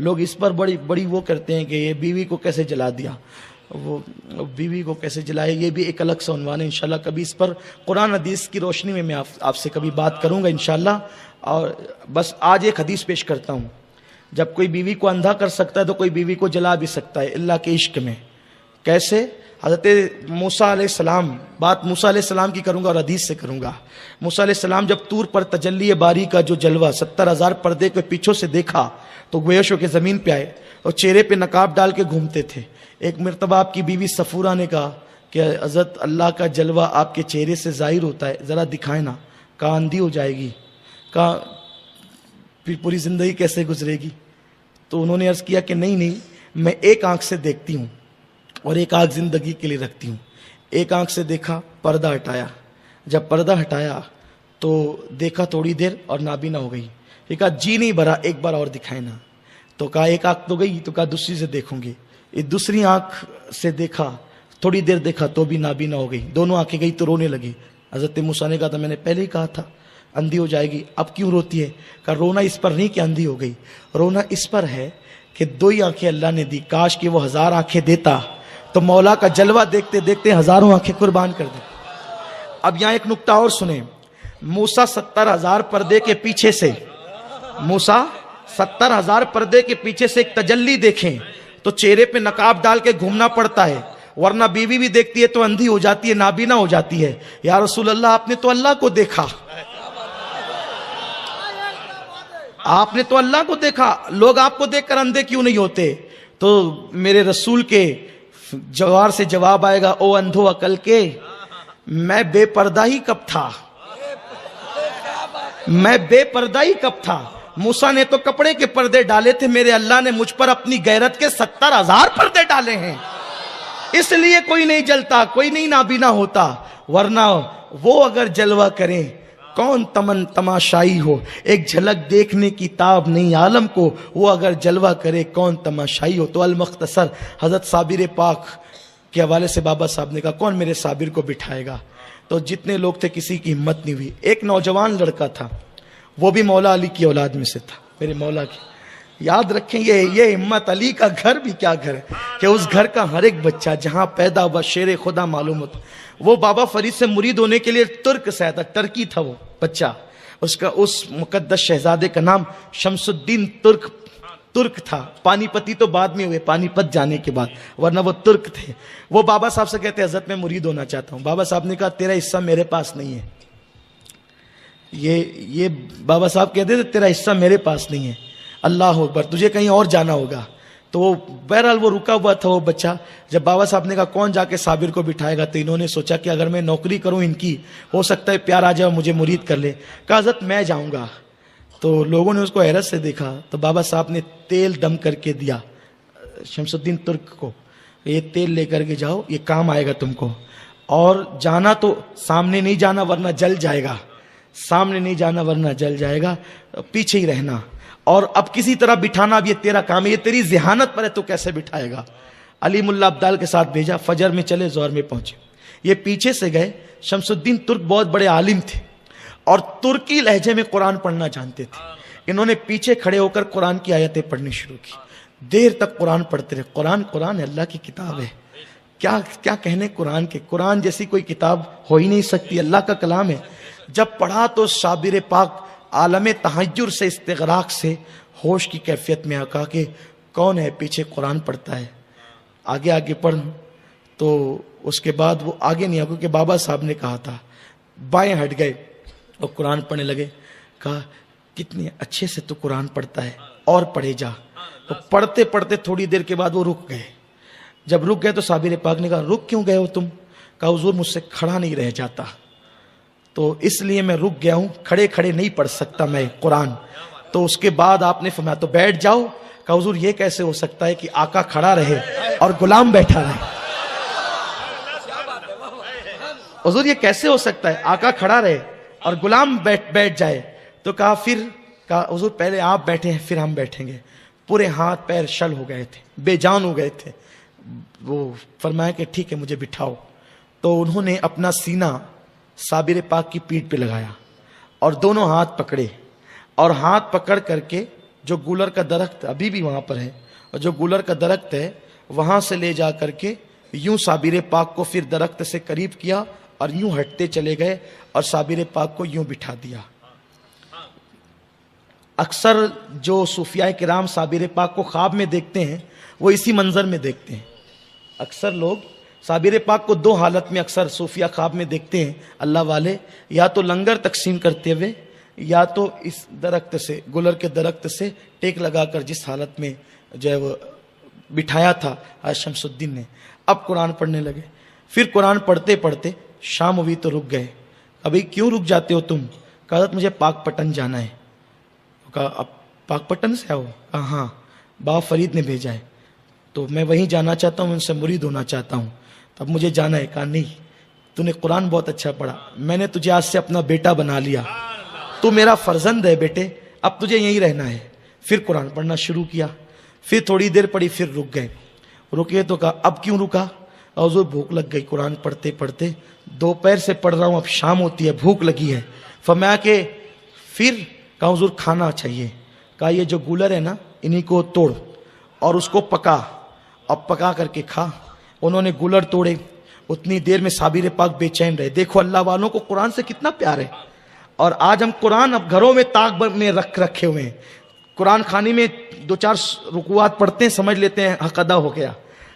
Speaker 1: لوگ اس پر بڑی وہ کرتے ہیں کہ یہ بیوی کو کیسے جلا دیا، وہ بیوی کو کیسے جلائے. یہ بھی ایک الگ سا عنوان ہے. انشاءاللہ کبھی اس پر قرآن حدیث کی روشنی میں آپ سے کبھی بات کروں گا انشاءاللہ. اور بس آج ایک حدیث پیش کرتا ہوں. جب کوئی بیوی کو اندھا کر سکتا ہے تو کوئی بیوی کو جلا بھی سکتا ہے اللہ کے عشق میں. کیسے؟ حضرت موسیٰ علیہ السلام، بات موسیٰ علیہ السلام کی کروں گا اور حدیث سے کروں گا. موسیٰ علیہ السلام جب طور پر تجلی باری کا جو جلوہ 70,000 پردے کے پیچھوں سے دیکھا تو گویش ہو کے زمین پہ آئے اور چہرے پہ نقاب ڈال کے گھومتے تھے. ایک مرتبہ آپ کی بیوی صفورہ نے کہا کہ حضرت اللہ کا جلوہ آپ کے چہرے سے ظاہر ہوتا ہے، ذرا دکھائیں نا. کہا اندھی ہو جائے گی. کہا پھر پوری زندگی کیسے گزرے گی؟ تو انہوں نے عرض کیا کہ نہیں، میں ایک آنکھ سے دیکھتی ہوں اور ایک آنکھ زندگی کے لیے رکھتی ہوں. ایک آنکھ سے دیکھا، پردہ ہٹایا. جب پردہ ہٹایا تو دیکھا تھوڑی دیر اور نابینا ہو گئی. پھر کہا جی نہیں بھرا، ایک بار اور دکھائے نا. تو کہا ایک آنکھ تو گئی. تو کہا دوسری سے دیکھوں گی. دوسری آنکھ سے دیکھا، تھوڑی دیر دیکھا تو بھی نابینا ہو گئی. دونوں آنکھیں گئی تو رونے لگی. حضرت موسیٰ نے کہا تھا میں نے پہلے ہی کہا تھا اندھی ہو جائے گی، اب کیوں روتی ہے؟ کہا رونا اس پر نہیں کہ اندھی ہو گئی، رونا اس پر ہے کہ 2 ہی آنکھیں اللہ نے دی. کاش کہ وہ 1000 آنکھیں دیتا تو مولا کا جلوہ دیکھتے دیکھتے 1000 آنکھیں قربان کر دیں. اب یہاں ایک نکتہ اور سنیں. موسیٰ 70,000 پردے کے پیچھے سے، موسیٰ 70,000 پردے کے پیچھے سے ایک تجلی دیکھیں تو چہرے پہ نقاب ڈال کے گھومنا پڑتا ہے، ورنہ بیوی بھی دیکھتی ہے تو اندھی ہو جاتی ہے، نابینا ہو جاتی ہے. یا رسول اللہ آپ نے تو اللہ کو دیکھا، آپ نے تو اللہ کو دیکھا، لوگ آپ کو دیکھ کر اندھے کیوں نہیں ہوتے؟ تو میرے رسول کے جوار سے جواب آئے گا، او اندھو عقل کے، میں بے پردہ ہی کب تھا، میں بے پردہ ہی کب تھا. موسیٰ نے تو کپڑے کے پردے ڈالے تھے، میرے اللہ نے مجھ پر اپنی غیرت کے 70,000 پردے ڈالے ہیں. اس لیے کوئی نہیں جلتا، کوئی نہیں نابینا ہوتا، ورنہ وہ اگر جلوہ کریں کون تماشائی ہو. ایک جھلک دیکھنے کی تاب نہیں عالم کو، وہ اگر جلوہ کرے کون تماشائی ہو. تو المختصر حضرت صابر پاک کے حوالے سے بابا صاحب نے کہا کون میرے صابر کو بٹھائے گا؟ تو جتنے لوگ تھے کسی کی ہمت نہیں ہوئی. ایک نوجوان لڑکا تھا, وہ بھی مولا علی کی اولاد میں سے تھا, میرے مولا کی. یاد رکھیں یہ ہمت علی کا گھر بھی کیا گھر ہے کہ اس گھر کا ہر ایک بچہ جہاں پیدا ہوا شیر خدا معلوم ہوتا. وہ بابا فرید سے مرید ہونے کے لیے ترک سے آیا تھا, ٹرکی تھا وہ بچہ. اس مقدس شہزادے کا نام شمس الدین ترک تھا. پانی پتی تو بعد میں ہوئے, پانی پت جانے کے بعد, ورنہ وہ ترک تھے. وہ بابا صاحب سے کہتے حضرت میں مرید ہونا چاہتا ہوں. بابا صاحب نے کہا تیرا حصہ میرے پاس نہیں ہے. یہ بابا صاحب کہتے تھے تیرا حصہ میرے پاس نہیں ہے, اللہ اکبر, تجھے کہیں اور جانا ہوگا. تو وہ بہرحال وہ رکا ہوا تھا وہ بچہ. جب بابا صاحب نے کہا کون جا کے صابر کو بٹھائے گا, تو انہوں نے سوچا کہ اگر میں نوکری کروں ان کی, ہو سکتا ہے پیار آ جائے اور مجھے مرید کر لے. کہا حضرت میں جاؤں گا. تو لوگوں نے اس کو حیرت سے دیکھا. تو بابا صاحب نے تیل دم کر کے دیا شمس الدین ترک کو, یہ تیل لے کر کے جاؤ, یہ کام آئے گا تم کو. اور جانا تو سامنے نہیں جانا ورنہ جل جائے گا, سامنے نہیں جانا ورنہ جل جائے گا, پیچھے ہی رہنا. اور اب کسی طرح بٹھانا اب یہ تیرا کام ہے, یہ تیری ذہانت پر ہے, تو کیسے بٹھائے گا. علی ملا عبدال کے ساتھ بھیجا, فجر میں چلے, ظہر میں پہنچے. یہ پیچھے سے گئے. شمس الدین ترک بہت بڑے عالم تھے اور ترکی لہجے میں قرآن پڑھنا جانتے تھے. انہوں نے پیچھے کھڑے ہو کر قرآن کی آیتیں پڑھنی شروع کی. دیر تک قرآن پڑھتے رہے. قرآن ہے, اللہ کی کتاب ہے, کیا کہنے قرآن کے. قرآن جیسی کوئی کتاب ہو ہی نہیں سکتی, اللہ کا کلام ہے. جب پڑھا تو صابر پاک عالم تحیر سے, استغراق سے ہوش کی کیفیت میں آ کہا کہ کون ہے پیچھے قرآن پڑھتا ہے, آگے پڑھ. تو اس کے بعد وہ آگے نہیں آ, کیونکہ بابا صاحب نے کہا تھا. بائیں ہٹ گئے اور قرآن پڑھنے لگے. کہا کتنے اچھے سے تو قرآن پڑھتا ہے, اور پڑھے جا. تو پڑھتے پڑھتے تھوڑی دیر کے بعد وہ رک گئے. جب رک گئے تو صابر پاک نے کہا رک کیوں گئے ہو تم؟ کہا حضور مجھ سے کھڑا نہیں رہ جاتا, تو اس لیے میں رک گیا ہوں, کھڑے نہیں پڑھ سکتا میں قرآن. تو اس کے بعد آپ نے فرمایا تو بیٹھ جاؤ. کہا حضور یہ کیسے ہو سکتا ہے کہ آقا کھڑا رہے اور غلام بیٹھا رہے؟ حضور یہ کیسے ہو سکتا ہے, آقا کھڑا رہے اور غلام بیٹھ جائے؟ تو کہا حضور پہلے آپ بیٹھے ہیں پھر ہم بیٹھیں گے. پورے ہاتھ پیر شل ہو گئے تھے, بے جان ہو گئے تھے. وہ فرمایا کہ ٹھیک ہے مجھے بٹھاؤ. تو انہوں نے اپنا سینہ صابر پاک کی پیٹھ پہ لگایا اور دونوں ہاتھ پکڑے, اور ہاتھ پکڑ کر کے جو گولر کا درخت ابھی بھی وہاں پر ہے, اور جو گولر کا درخت ہے وہاں سے لے جا کر کے یوں صابر پاک کو پھر درخت سے قریب کیا اور یوں ہٹتے چلے گئے اور صابر پاک کو یوں بٹھا دیا. اکثر جو صوفیاء کرام صابر پاک کو خواب میں دیکھتے ہیں وہ اسی منظر میں دیکھتے ہیں. اکثر لوگ صابر پاک کو دو حالت میں اکثر صوفیاء خواب میں دیکھتے ہیں اللہ والے, یا تو لنگر تقسیم کرتے ہوئے, یا تو اس درخت سے, گلر کے درخت سے ٹیک لگا کر جس حالت میں جو ہے وہ بٹھایا تھا شمس الدین نے. اب قرآن پڑھنے لگے. پھر قرآن پڑھتے پڑھتے شام ہوئی تو رک گئے. ابھی کیوں رک جاتے ہو تم؟ کہا حضرت مجھے پاک پٹن جانا ہے. کہا اب پاک پٹن سے آؤ؟ کہا ہاں بابا فرید نے بھیجا ہے, تو میں وہیں جانا چاہتا ہوں, ان سے مرید ہونا چاہتا ہوں, تو اب مجھے جانا ہے. کہا نہیں, تو نے قرآن بہت اچھا پڑھا, میں نے تجھے آج سے اپنا بیٹا بنا لیا, تو میرا فرزند ہے بیٹے, اب تجھے یہیں رہنا ہے. پھر قرآن پڑھنا شروع کیا. پھر تھوڑی دیر پڑھی, پھر رک گئے. رکے تو کہا اب کیوں رکا؟ حضور بھوک لگ گئی قرآن پڑھتے پڑھتے, دوپہر سے پڑھ رہا ہوں, اب شام ہوتی ہے, بھوک لگی ہے. فرمایا کہ پھر؟ کہا حضور کھانا چاہیے. کہا یہ جو گولر ہے نا انہی کو توڑ اور اس کو پکا, اب پکا کر کے کھا. انہوں نے گولر توڑے. اتنی دیر میں صابر پاک بے چین رہے. دیکھو اللہ والوں کو قرآن سے کتنا پیار ہے. اور آج ہم قرآن اب گھروں میں طاق میں رکھے ہوئے ہیں. قرآن خانی میں 2-4 رکوعات پڑھتے ہیں, سمجھ لیتے ہیں حق ادا ہو گیا.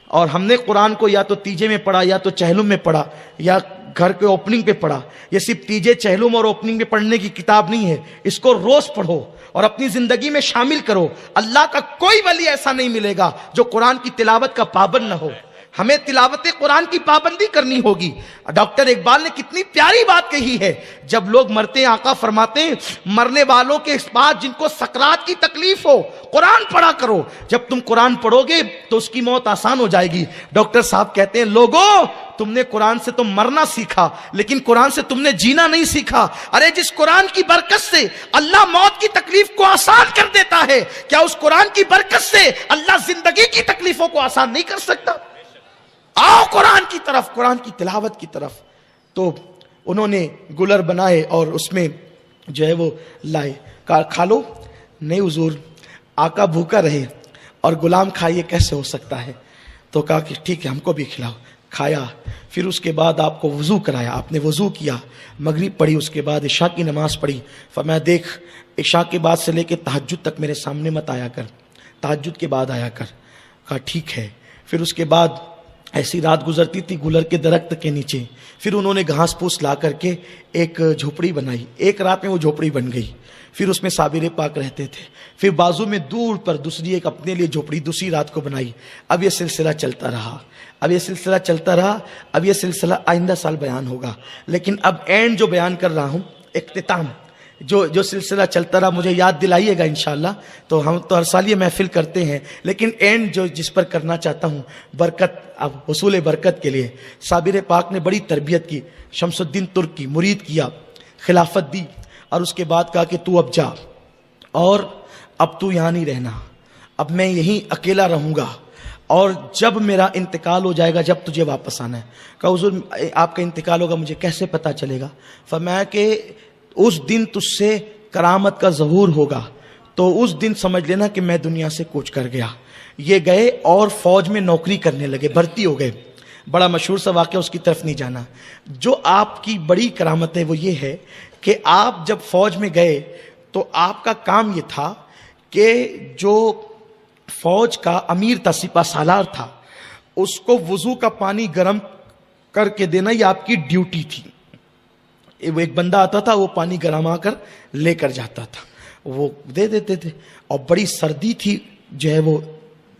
Speaker 1: اور ہم نے قرآن کو یا تو تیجے میں پڑھا, یا تو چہلم میں پڑھا, یا گھر کے اوپننگ پہ پڑھا. یہ صرف تیجے, چہلم اور اوپننگ میں پڑھنے کی کتاب نہیں ہے. اس کو روز پڑھو اور اپنی زندگی میں شامل کرو. اللہ کا کوئی ولی ایسا نہیں ملے گا جو قرآن کی تلاوت کا پابند نہ ہو. ہمیں تلاوت قرآن کی پابندی کرنی ہوگی. ڈاکٹر اقبال نے کتنی پیاری بات کہی ہے. جب لوگ مرتے ہیں آقا فرماتے ہیں مرنے والوں کے بعد جن کو سکرات کی تکلیف ہو قرآن پڑھا کرو. جب تم قرآن پڑھو گے تو اس کی موت آسان ہو جائے گی. ڈاکٹر صاحب کہتے ہیں لوگوں تم نے قرآن سے تو مرنا سیکھا لیکن قرآن سے تم نے جینا نہیں سیکھا. ارے جس قرآن کی برکت سے اللہ موت کی تکلیف کو آسان کر دیتا ہے, کیا اس قرآن کی برکت سے اللہ زندگی کی تکلیفوں کو آسان نہیں کر سکتا؟ آؤ قرآن کی طرف، قرآن کی تلاوت کی طرف. تو انہوں نے گلر بنائے اور اس میں جو ہے وہ لائے. کہا کھا لو. نہیں حضور، آقا بھوکا رہے اور غلام کھائیے کیسے ہو سکتا ہے؟ تو کہا کہ ٹھیک ہے ہم کو بھی کھلاؤ. کھایا. پھر اس کے بعد آپ کو وضو کرایا، آپ نے وضو کیا، مغرب پڑھی، اس کے بعد عشاء کی نماز پڑھی. فرمایا دیکھ عشاء کے بعد سے لے کے تہجد تک میرے سامنے مت آیا کر، تہجد کے بعد آیا کر. کہا ٹھیک ہے. پھر اس کے بعد ایسی رات گزرتی تھی گلر کے درخت کے نیچے. پھر انہوں نے گھاس پھوس لا کر کے ایک جھوپڑی بنائی. ایک رات میں وہ جھوپڑی بن گئی. پھر اس میں صابر پاک رہتے تھے. پھر بازو میں دور پر دوسری ایک اپنے لیے جھوپڑی دوسری رات کو بنائی. اب یہ سلسلہ چلتا رہا، اب یہ سلسلہ چلتا رہا. اب یہ سلسلہ آئندہ سال بیان ہوگا، لیکن اب اینڈ جو بیان کر رہا ہوں، اختتام جو سلسلہ چلتا رہا، مجھے یاد دلائیے گا انشاءاللہ. تو ہم تو ہر سال یہ محفل کرتے ہیں، لیکن اینڈ جس پر کرنا چاہتا ہوں، برکت، اب حصول برکت کے لیے صابر پاک نے بڑی تربیت کی. شمس الدین ترک کی مرید کیا، خلافت دی، اور اس کے بعد کہا کہ تو اب جا، اور اب تو یہاں نہیں رہنا، اب میں یہیں اکیلا رہوں گا، اور جب میرا انتقال ہو جائے گا جب تجھے واپس آنا ہے. کہا حضور آپ کا انتقال ہوگا مجھے کیسے پتہ چلے گا؟ فرمایا کہ اس دن تجھ سے کرامت کا ظہور ہوگا، تو اس دن سمجھ لینا کہ میں دنیا سے کوچ کر گیا. یہ گئے اور فوج میں نوکری کرنے لگے، بھرتی ہو گئے. بڑا مشہور سا واقعہ، اس کی طرف نہیں جانا. جو آپ کی بڑی کرامت ہے وہ یہ ہے کہ آپ جب فوج میں گئے تو آپ کا کام یہ تھا کہ جو فوج کا امیر تھا، سپہ سالار تھا، اس کو وضو کا پانی گرم کر کے دینا یہ آپ کی ڈیوٹی تھی. وہ ایک بندہ آتا تھا، وہ پانی گرما کر لے کر جاتا تھا، وہ دے دیتے تھے. اور بڑی سردی تھی جو ہے وہ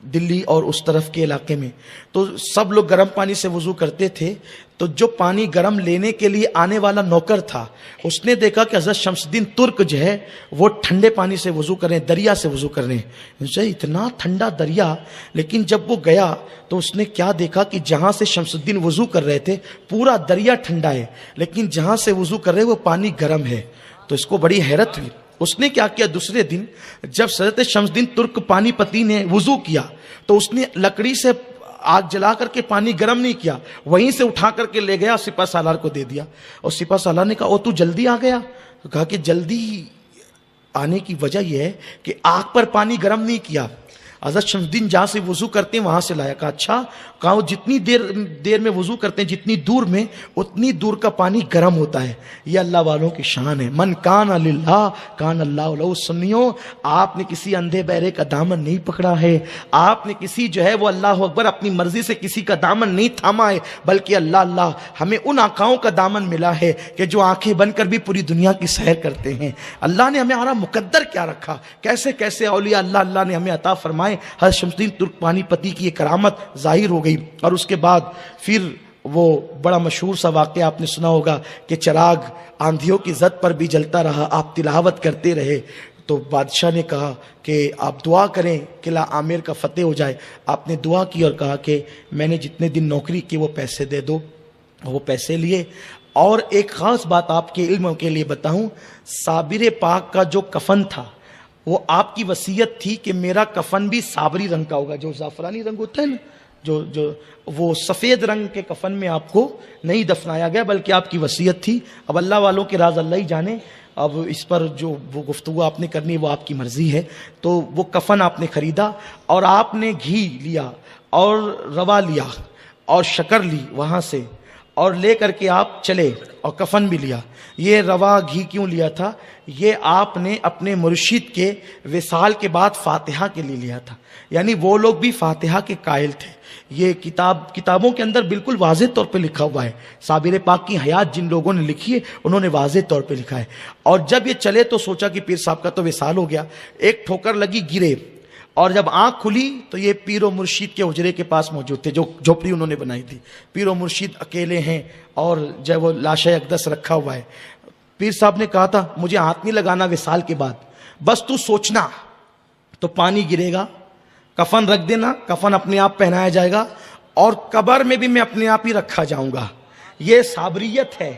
Speaker 1: دلی اور اس طرف کے علاقے میں، تو سب لوگ گرم پانی سے وضو کرتے تھے. تو جو پانی گرم لینے کے لیے آنے والا نوکر تھا، اس نے دیکھا کہ حضرت شمس الدین ترک جو ہے وہ ٹھنڈے پانی سے وضو کر رہے ہیں، دریا سے وضو کر رہے ہیں. اتنا ٹھنڈا دریا. لیکن جب وہ گیا تو اس نے کیا دیکھا کہ جہاں سے شمس الدین وضو کر رہے تھے پورا دریا ٹھنڈا ہے، لیکن جہاں سے وضو کر رہے وہ پانی گرم ہے. تو اس کو بڑی حیرت ہوئی. اس نے کیا کیا، دوسرے دن جب حضرت شمس الدین ترک پانی پتی نے وضو کیا تو اس نے لکڑی سے آگ جلا کر کے پانی گرم نہیں کیا، وہیں سے اٹھا کر کے لے گیا، سپہ سالار کو دے دیا. اور سپہ سالار نے کہا او تو جلدی آ گیا. کہا کہ جلدی آنے کی وجہ یہ ہے کہ آگ پر پانی گرم نہیں کیا، حضرت شمس الدین جہاں سے وضو کرتے ہیں وہاں سے لایا. کہا اچھا. کہا وہ جتنی دیر میں وضو کرتے ہیں جتنی دور میں اتنی دور کا پانی گرم ہوتا ہے. یہ اللہ والوں کی شان ہے. من کان للہ کان اللہ لہ. سنیو، آپ نے کسی اندھے بہرے کا دامن نہیں پکڑا ہے، آپ نے کسی جو ہے وہ اللہ اکبر اپنی مرضی سے کسی کا دامن نہیں تھاما ہے، بلکہ اللہ ہمیں ان آقاؤں کا دامن ملا ہے کہ جو آنکھیں بند کر بھی پوری دنیا کی سیر کرتے ہیں. اللہ نے ہمیں ہمارا مقدر کیا رکھا، کیسے کیسے اولیاء اللہ نے ہمیں عطا فرمائے. حضرت شمس الدین ترک پانی پتی کی یہ کرامت ظاہر ہو گئی. اور اس کے بعد پھر وہ بڑا مشہور سا واقعہ آپ نے سنا ہوگا کہ چراغ آندھیوں کی زد پر بھی جلتا رہا، آپ تلاوت کرتے رہے. تو بادشاہ نے کہا کہ آپ دعا کریں قلعہ عامر کا فتح ہو جائے. آپ نے دعا کی اور کہا کہ میں نے جتنے دن نوکری کی وہ پیسے دے دو. وہ پیسے لیے. اور ایک خاص بات آپ کے علم کے لیے بتاؤں، صابر پاک کا جو کفن تھا وہ آپ کی وصیت تھی کہ میرا کفن بھی صابری رنگ کا ہوگا. جو زعفرانی رنگ ہوتا ہے نا، جو وہ سفید رنگ کے کفن میں آپ کو نہیں دفنایا گیا، بلکہ آپ کی وصیت تھی. اب اللہ والوں کے راز اللہ ہی جانے. اب اس پر جو وہ گفتگو آپ نے کرنی وہ آپ کی مرضی ہے. تو وہ کفن آپ نے خریدا اور آپ نے گھی لیا اور روا لیا اور شکر لی وہاں سے اور لے کر کے آپ چلے اور کفن بھی لیا. یہ روا گھی کیوں لیا تھا؟ یہ آپ نے اپنے مرشد کے وصال کے بعد فاتحہ کے لیے لیا تھا. یعنی وہ لوگ بھی فاتحہ کے قائل تھے. یہ کتابوں کے اندر بالکل واضح طور پہ لکھا ہوا ہے. صابر پاک کی حیات جن لوگوں نے لکھی ہے انہوں نے واضح طور پہ لکھا ہے. اور جب یہ چلے تو سوچا کہ پیر صاحب کا تو وصال ہو گیا. ایک ٹھوکر لگی، گرے، اور جب آنکھ کھلی تو یہ پیر و مرشید کے حجرے کے پاس موجود تھے جو جھوپڑی انہوں نے بنائی تھی. پیر و مرشید اکیلے ہیں اور جو وہ لاش اقدس رکھا ہوا ہے. پیر صاحب نے کہا تھا مجھے ہاتھ نہیں لگانا وصال کے بعد، بس تو سوچنا. تو پانی گرے گا، کفن رکھ دینا، کفن اپنے آپ پہنایا جائے گا اور قبر میں بھی میں اپنے آپ ہی رکھا جاؤں گا. یہ صابریت ہے.